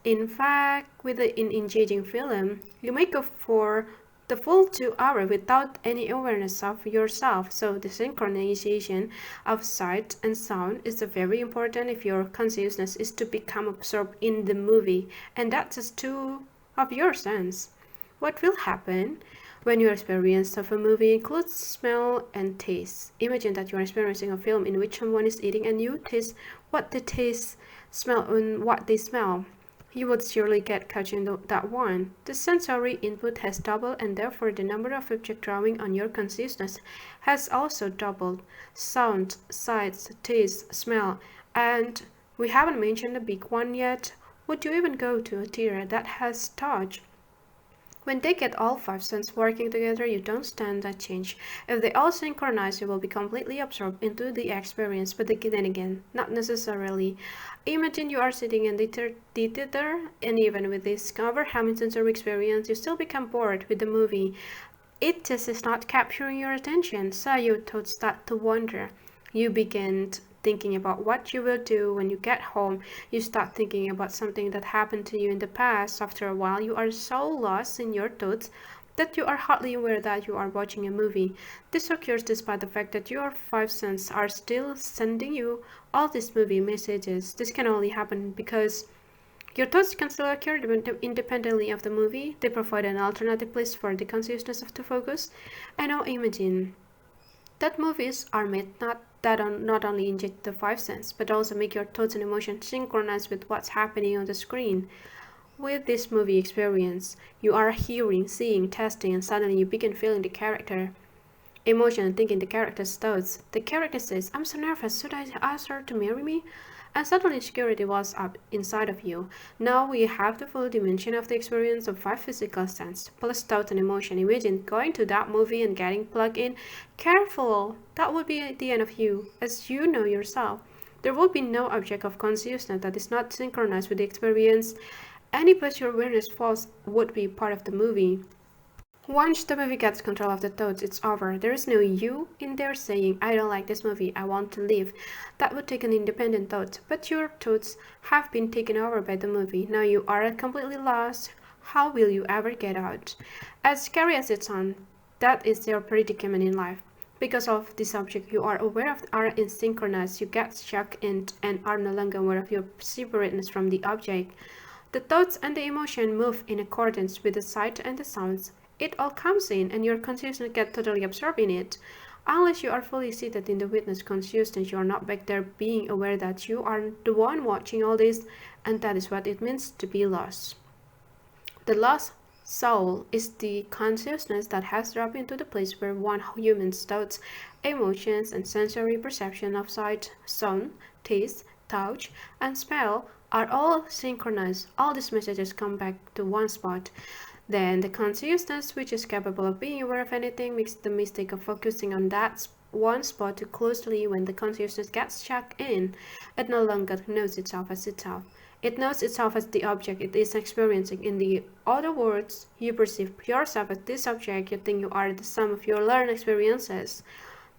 In fact, with an engaging film, you may go for the full 2 hours without any awareness of yourself. So the synchronization of sight and sound is very important if your consciousness is to become absorbed in the movie, and that's just 2 of your sense. What will happen when your experience of a movie includes smell and taste? Imagine that you are experiencing a film in which someone is eating and you taste what they taste, smell and what they smell. You would surely get caught in that one. The sensory input has doubled and therefore the number of objects drawing on your consciousness has also doubled. Sound, sights, taste, smell, and we haven't mentioned the big one yet. Would you even go to a theater that has touch? When they get all five senses working together, you don't stand a change. If they all synchronize, you will be completely absorbed into the experience, but then again, not necessarily. Imagine you are sitting in the theater, and even with this overwhelming sensory experience, you still become bored with the movie. It just is not capturing your attention, so your thoughts start to wander. You begin thinking about what you will do when you get home. You start thinking about something that happened to you in the past. After a while, you are so lost in your thoughts that you are hardly aware that you are watching a movie. This occurs despite the fact that your five senses are still sending you all these movie messages. This can only happen because your thoughts can still occur independently of the movie. They provide an alternative place for the consciousness to focus. And now imagine that movies are made not only inject the five senses, but also make your thoughts and emotions synchronize with what's happening on the screen. With this movie experience, you are hearing, seeing, tasting, and suddenly you begin feeling the character emotion and thinking the character's thoughts. The character says, "I'm so nervous, should I ask her to marry me?" And suddenly security was up inside of you. Now we have the full dimension of the experience of five physical senses, plus thought and emotion. Imagine going to that movie and getting plugged in. Careful! That would be the end of you, as you know yourself. There will be no object of consciousness that is not synchronized with the experience. Any place your awareness falls would be part of the movie. Once the movie gets control of the thoughts, it's over. There is no you in there saying, "I don't like this movie, I want to leave." That would take an independent thought, but your thoughts have been taken over by the movie. Now you are completely lost. How will you ever get out? As scary as it sounds, that is your predicament in life. Because of this object you are aware of are in synchronous, you get stuck in and are no longer aware of your separateness from the object. The thoughts and the emotion move in accordance with the sight and the sounds. It all comes in and your consciousness gets totally absorbed in it. Unless you are fully seated in the witness consciousness, you are not back there being aware that you are the one watching all this, and that is what it means to be lost. The lost soul is the consciousness that has dropped into the place where one human's thoughts, emotions, and sensory perception of sight, sound, taste, touch, and smell are all synchronized. All these messages come back to one spot. Then the consciousness, which is capable of being aware of anything, makes the mistake of focusing on that one spot too closely. When the consciousness gets stuck in, it no longer knows itself as itself. It knows itself as the object it is experiencing. In the other words, you perceive yourself as this object. You think you are the sum of your learned experiences.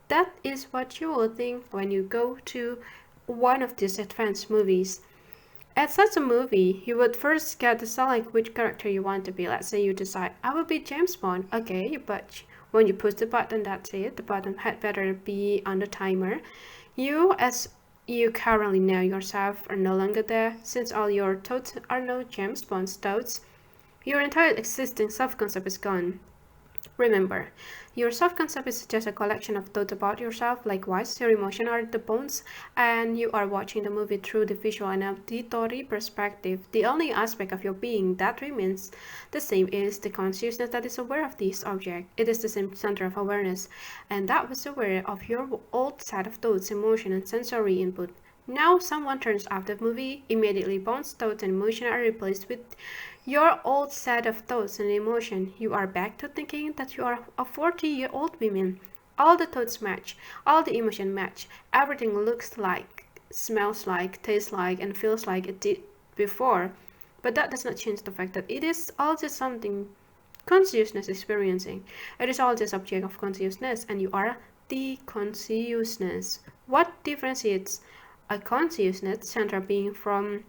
That is what you will think when you go to one of these advanced movies. At such a movie, you would first get to select which character you want to be. Let's say you decide, "I will be James Bond." Okay, but when you push the button, that's it. The button had better be on the timer. You, as you currently know yourself, are no longer there. Since all your thoughts are no James Bond's thoughts, your entire existing self-concept is gone. Remember, your self-concept is just a collection of thoughts about yourself. Likewise, your emotions are the bones, and you are watching the movie through the visual and auditory perspective. The only aspect of your being that remains the same is the consciousness that is aware of this object. It is the same center of awareness, and that was aware of your old set of thoughts, emotion, and sensory input. Now someone turns off the movie, immediately bones, thoughts, and emotion are replaced with your old set of thoughts and emotion. You are back to thinking that you are a 40-year-old woman. All the thoughts match, all the emotion match. Everything looks like, smells like, tastes like, and feels like it did before. But that does not change the fact that it is all just something consciousness experiencing. It is all just object of consciousness, and you are the consciousness. What differentiates a consciousness center being from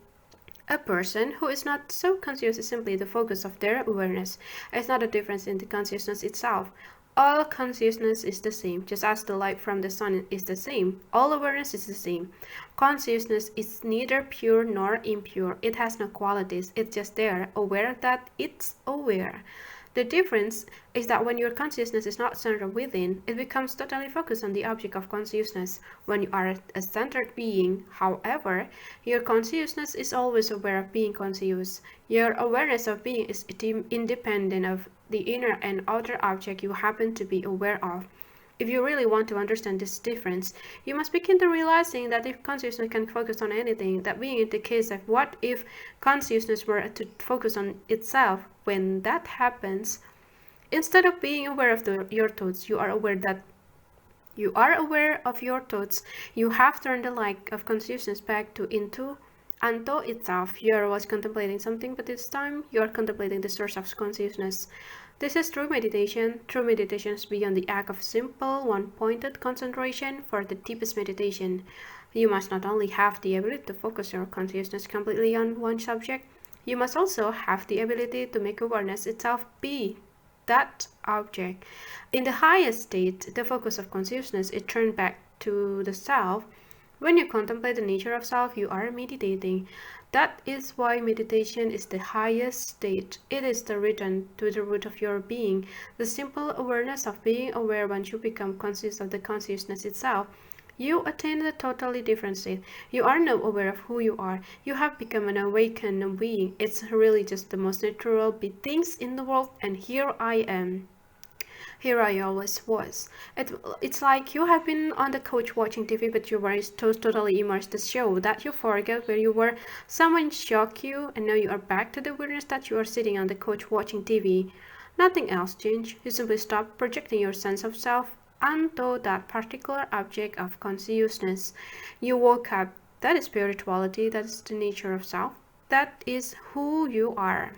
a person who is not so conscious is simply the focus of their awareness. It's not a difference in the consciousness itself. All consciousness is the same, just as the light from the sun is the same. All awareness is the same. Consciousness is neither pure nor impure. It has no qualities. It's just there, aware that it's aware. The difference is that when your consciousness is not centered within, it becomes totally focused on the object of consciousness. When you are a centered being, however, your consciousness is always aware of being conscious. Your awareness of being is independent of the inner and outer object you happen to be aware of. If you really want to understand this difference, you must begin to realizing that if consciousness can focus on anything, that being in the case of what if consciousness were to focus on itself, when that happens, instead of being aware of your thoughts, you are aware of your thoughts. You have turned the light of consciousness back into Anto itself. You are always contemplating something, but this time you are contemplating the source of consciousness. This is true meditation. True meditation is beyond the act of simple, one-pointed concentration. For the deepest meditation, you must not only have the ability to focus your consciousness completely on one subject, you must also have the ability to make awareness itself be that object. In the highest state, the focus of consciousness is turned back to the self. When you contemplate the nature of self, you are meditating. That is why meditation is the highest state. It is the return to the root of your being, the simple awareness of being aware. Once you become conscious of the consciousness itself, you attain a totally different state. You are now aware of who you are. You have become an awakened being. It's really just the most natural things in the world, and here I am. Here I always was. It's like you have been on the couch watching TV, but you were totally immersed in the show that you forgot where you were. Someone shocked you, and now you are back to the awareness that you are sitting on the couch watching TV. Nothing else changed. You simply stopped projecting your sense of self onto that particular object of consciousness. You woke up. That is spirituality. That is the nature of self. That is who you are.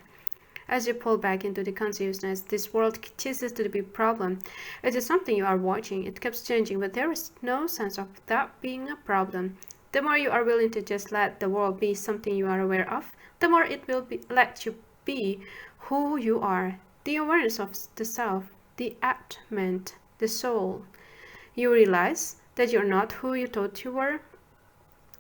As you pull back into the consciousness, this world ceases to be a problem. It is something you are watching. It keeps changing, but there is no sense of that being a problem. The more you are willing to just let the world be something you are aware of, the more it will let you be who you are. The awareness of the self, the Atman, the soul. You realize that you're not who you thought you were.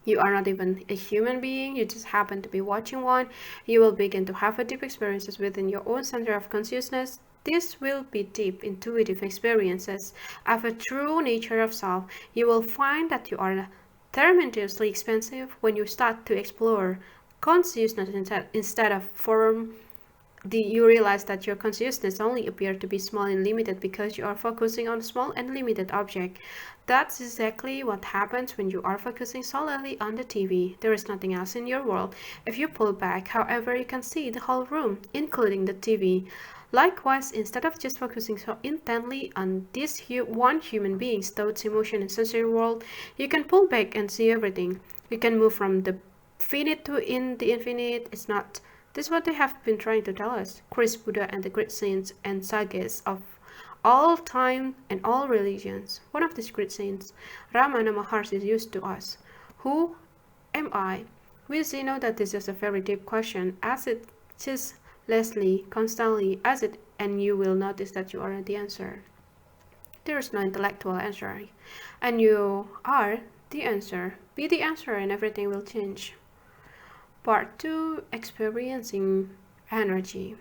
You are not even a human being, you just happen to be watching one. You will begin to have a deep experiences within your own center of consciousness. This will be deep, intuitive experiences of a true nature of self. You will find that you are tremendously expansive when you start to explore consciousness instead of form. You realize that your consciousness only appears to be small and limited because you are focusing on a small and limited object. That's exactly what happens when you are focusing solely on the TV. There is nothing else in your world. If you pull back, however, you can see the whole room, including the TV. Likewise, instead of just focusing so intently on this one human being's thoughts, emotion, and sensory world, you can pull back and see everything. You can move from the finite to in the infinite. It's not. This is what they have been trying to tell us. Christ, Buddha, and the great saints and sages of all time and all religions. One of these great saints, Ramana Maharshi, used to us. Who am I? We see now that this is a very deep question. Ask it ceaselessly, constantly. Ask it, and you will notice that you are the answer. There is no intellectual answer, and you are the answer. Be the answer, and everything will change. Part 2. Experiencing energy.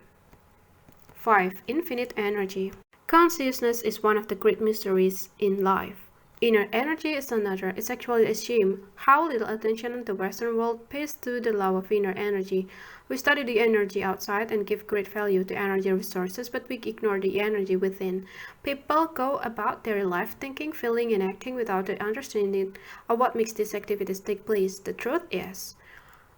5. Infinite energy. Consciousness is one of the great mysteries in life. Inner energy is another. It's actually a shame how little attention the Western world pays to the law of inner energy. We study the energy outside and give great value to energy resources, but we ignore the energy within. People go about their life thinking, feeling, and acting without the understanding of what makes these activities take place. The truth is,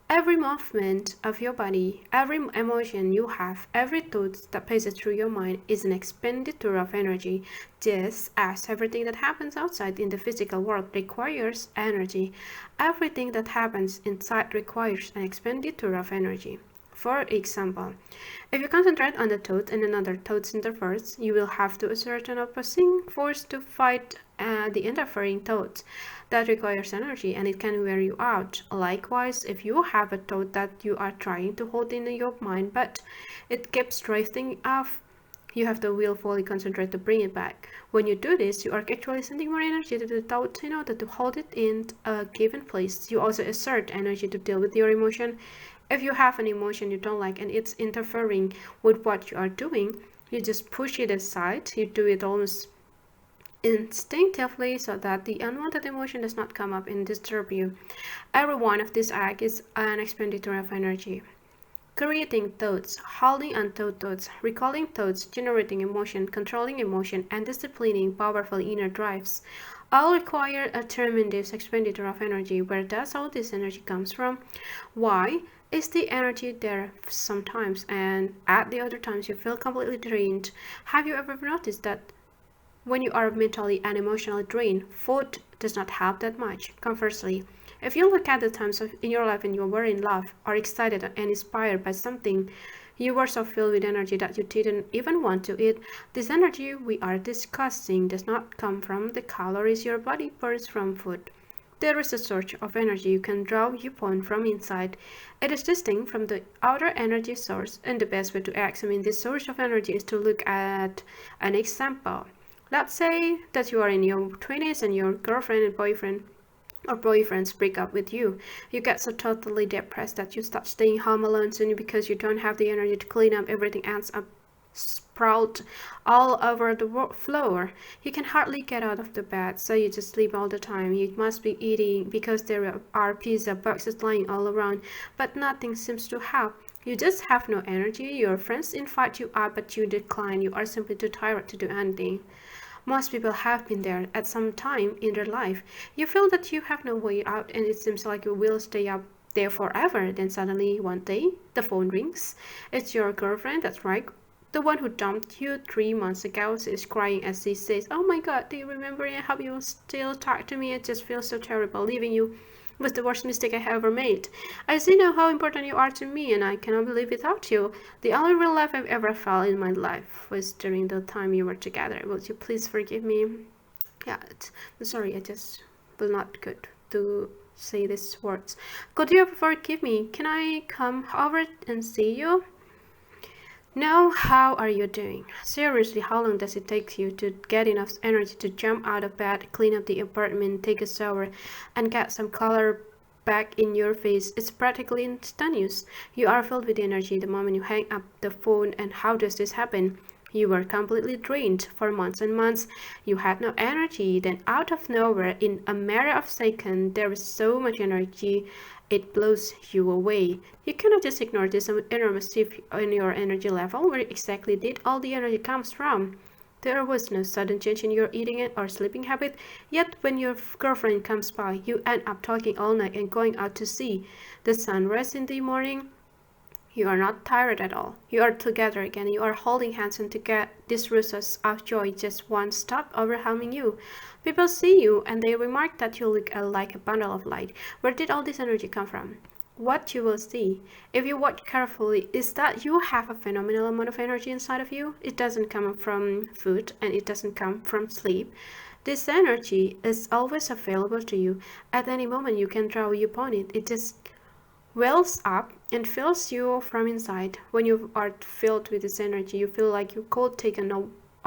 every movement of your body, every emotion you have, every thought that passes through your mind is an expenditure of energy, just as everything that happens outside in the physical world requires energy. Everything that happens inside requires an expenditure of energy. For example, if you concentrate on the thought and another thought interferes, you will have to exert an opposing force to fight the interfering thought. That requires energy and it can wear you out. Likewise, if you have a thought that you are trying to hold in your mind but it keeps drifting off, you have to willfully concentrate to bring it back. When you do this, you are actually sending more energy to the thought in order to hold it in a given place. You also exert energy to deal with your emotion. If you have an emotion you don't like and it's interfering with what you are doing, you just push it aside. You do it almost instinctively so that the unwanted emotion does not come up and disturb you. Every one of these acts is an expenditure of energy. Creating thoughts, holding on to thoughts, recalling thoughts, generating emotion, controlling emotion, and disciplining powerful inner drives all require a tremendous expenditure of energy. Where does all this energy comes from? Why? Is the energy there sometimes and at the other times you feel completely drained? Have you ever noticed that when you are mentally and emotionally drained, food does not help that much? Conversely, if you look at the times in your life when you were in love or excited and inspired by something, you were so filled with energy that you didn't even want to eat. This energy we are discussing does not come from the calories your body burns from food. There is a source of energy you can draw upon from inside. It is distinct from the outer energy source, and the best way to examine this source of energy is to look at an example. Let's say that you are in your 20s and your girlfriend and boyfriend or boyfriends break up with you. You get so totally depressed that you start staying home alone soon because you don't have the energy to clean up everything ends up sprawled all over the floor. You can hardly get out of the bed, so you just sleep all the time. You must be eating because there are pizza boxes lying all around, but nothing seems to help. You just have no energy. Your friends invite you out, but you decline. You are simply too tired to do anything. Most people have been there at some time in their life. You feel that you have no way out and it seems like you will stay up there forever. Then suddenly one day the phone rings. It's your girlfriend, that's right. The one who dumped you 3 months ago. She is crying as she says, "Oh my god, do you remember? I hope you will still talk to me. It just feels so terrible leaving you. Was the worst mistake I ever made. I see now how important you are to me and I cannot live without you. The only real life I've ever felt in my life was during the time you were together. Would you please forgive me?" Yeah, I'm sorry, I just will not good to say these words. "Could you ever forgive me? Can I come over and see you?" "No, how are you doing? Seriously, how long does it take you to get enough energy to jump out of bed, clean up the apartment, take a shower, and get some color back in your face?" It's practically instantaneous. You are filled with energy the moment you hang up the phone. And how does this happen? You were completely drained for months and months. You had no energy. Then out of nowhere, in a matter of seconds, there is so much energy it blows you away. You cannot just ignore this enormous shift in your energy level. Where exactly did all the energy comes from? There was no sudden change in your eating or sleeping habit, yet when your girlfriend comes by, you end up talking all night and going out to see the sunrise in the morning. You are not tired at all. You are together again. You are holding hands and to get this rushes of joy just one stop overwhelming you. People see you and they remark that you look like a bundle of light. Where did all this energy come from? What you will see, if you watch carefully, is that you have a phenomenal amount of energy inside of you. It doesn't come from food and it doesn't come from sleep. This energy is always available to you. At any moment you can draw upon it. It just wells up and fills you from inside. When you are filled with this energy, you feel like you could take on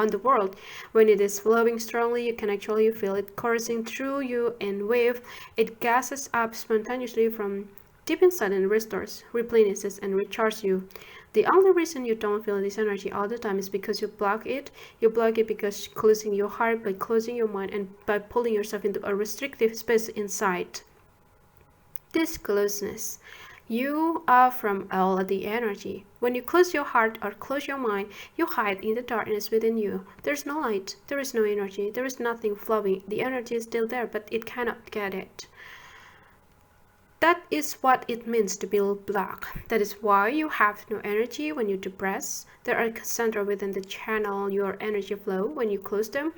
the world. When it is flowing strongly, you can actually feel it coursing through you and wave. It gases up spontaneously from deep inside and restores, replenishes, and recharges you. The only reason you don't feel this energy all the time is because you block it. You block it because closing your heart, by closing your mind, and by pulling yourself into a restrictive space inside. This closeness, you are from all the energy. When you close your heart or close your mind, you hide in the darkness within you. There's no light, there is no energy, there is nothing flowing. The energy is still there, but it cannot get it. That is what it means to be blocked. That is why you have no energy when you depress. There are centers within the channel your energy flow. When you close them,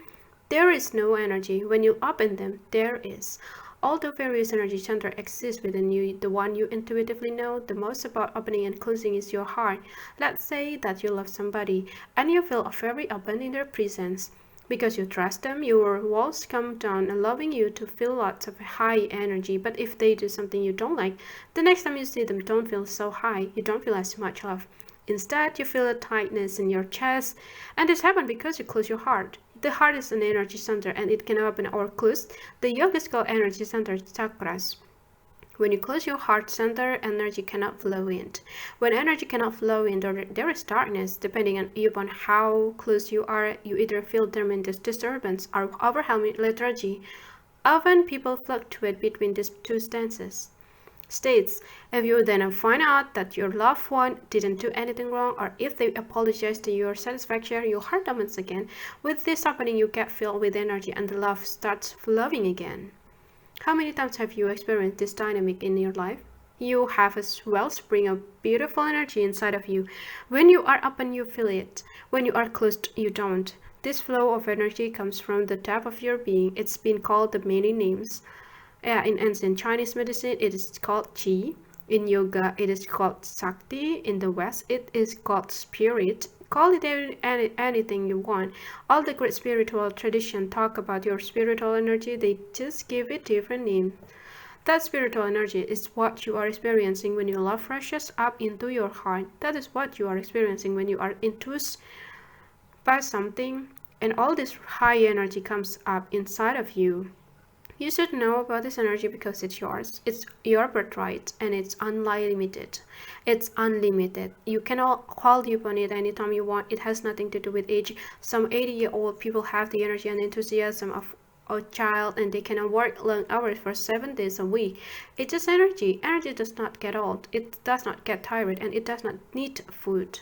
there is no energy. When you open them, there is. All the various energy centers exist within you. The one you intuitively know the most about opening and closing is your heart. Let's say that you love somebody and you feel very open in their presence. Because you trust them, your walls come down, allowing you to feel lots of high energy. But if they do something you don't like, the next time you see them, don't feel so high. You don't feel as much love. Instead, you feel a tightness in your chest. And this happens because you close your heart. The heart is an energy center and it can open or close. The yogis call energy center chakras. When you close your heart center, energy cannot flow in. When energy cannot flow in, there is darkness. Depending upon how close you are, you either feel tremendous disturbance or overwhelming lethargy. Often people fluctuate between these two states. If you then find out that your loved one didn't do anything wrong, or if they apologize to your satisfaction, your heart opens again. With this happening, you get filled with energy and the love starts flowing again. How many times have you experienced this dynamic in your life? You have a wellspring of beautiful energy inside of you. When you are open, you feel it. When you are closed, you don't. This flow of energy comes from the depth of your being. It's been called the many names. In ancient Chinese medicine, it is called qi. In yoga, it is called Sakti. In the West, it is called spirit. Call it anything you want. All the great spiritual traditions talk about your spiritual energy. They just give it different names. That spiritual energy is what you are experiencing when your love rushes up into your heart. That is what you are experiencing when you are enthused by something, and all this high energy comes up inside of you. You should know about this energy because it's yours. It's your birthright and it's unlimited. It's unlimited. You can call upon it anytime you want. It has nothing to do with age. Some 80-year-old people have the energy and enthusiasm of a child and they can work long hours for 7 days a week. It's just energy. Energy does not get old. It does not get tired and it does not need food.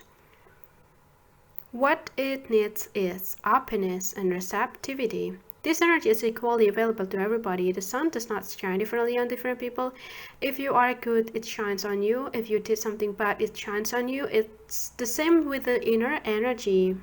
What it needs is openness and receptivity. This energy is equally available to everybody. The sun does not shine differently on different people. If you are good, it shines on you. If you did something bad, it shines on you. It's the same with the inner energy.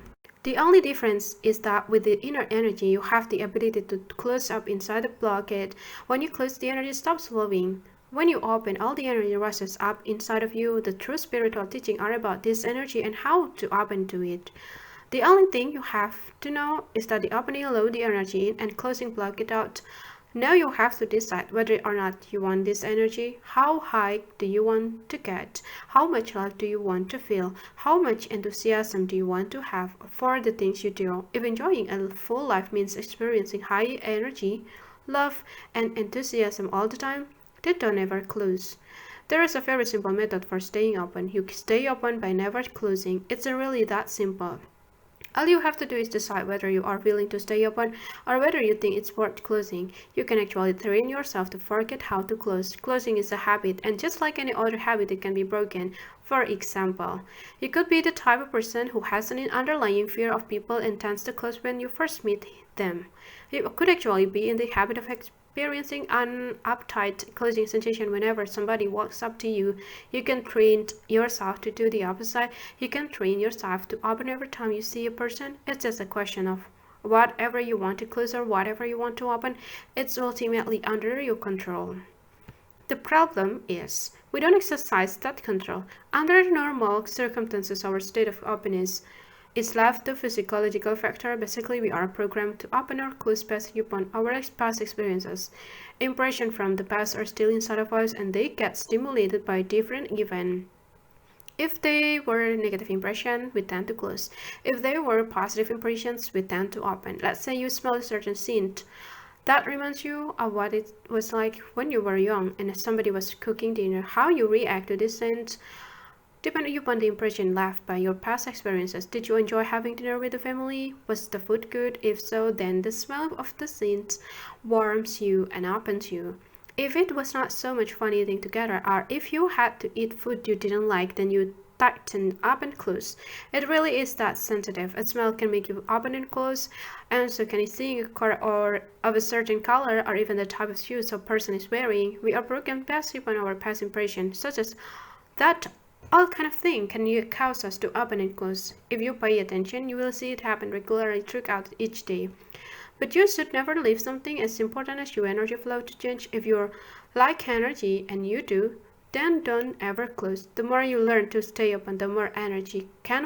The only difference is that with the inner energy, you have the ability to close up inside the blockade. When you close, the energy stops flowing. When you open, all the energy rushes up inside of you. The true spiritual teachings are about this energy and how to open to it. The only thing you have to know is that the opening allows the energy in and closing block it out. Now you have to decide whether or not you want this energy. How high do you want to get? How much love do you want to feel? How much enthusiasm do you want to have for the things you do? If enjoying a full life means experiencing high energy, love, and enthusiasm all the time, then don't ever close. There is a very simple method for staying open. You stay open by never closing. It's really that simple. All you have to do is decide whether you are willing to stay open or whether you think it's worth closing. You can actually train yourself to forget how to close. Closing is a habit, and just like any other habit, it can be broken. For example, you could be the type of person who has an underlying fear of people and tends to close when you first meet them. You could actually be in the habit of experiencing an uptight closing sensation whenever somebody walks up to you. You can train yourself to do the opposite. You can train yourself to open every time you see a person. It's just a question of whatever you want to close or whatever you want to open. It's ultimately under your control. The problem is we don't exercise that control. Under normal circumstances, our state of openness is left to physiological factor. Basically, we are programmed to open or close based upon our past experiences. Impressions from the past are still inside of us and they get stimulated by different events. If they were negative impressions, we tend to close. If they were positive impressions, we tend to open. Let's say you smell a certain scent. That reminds you of what it was like when you were young and somebody was cooking dinner. How you react to this scent depending upon the impression left by your past experiences. Did you enjoy having dinner with the family? Was the food good? If so, then the smell of the scent warms you and opens you. If it was not so much fun eating together, or if you had to eat food you didn't like, then you tighten up and close. It really is that sensitive. A smell can make you open and close, and so can seeing a car or of a certain color or even the type of shoes a person is wearing. We are broken based upon our past impression, such as that all kind of thing can cause us to open and close. If you pay attention, you will see it happen regularly throughout each day. But you should never leave something as important as your energy flow to change. If you're like energy, and you do, then don't ever close. The more you learn to stay open, the more energy can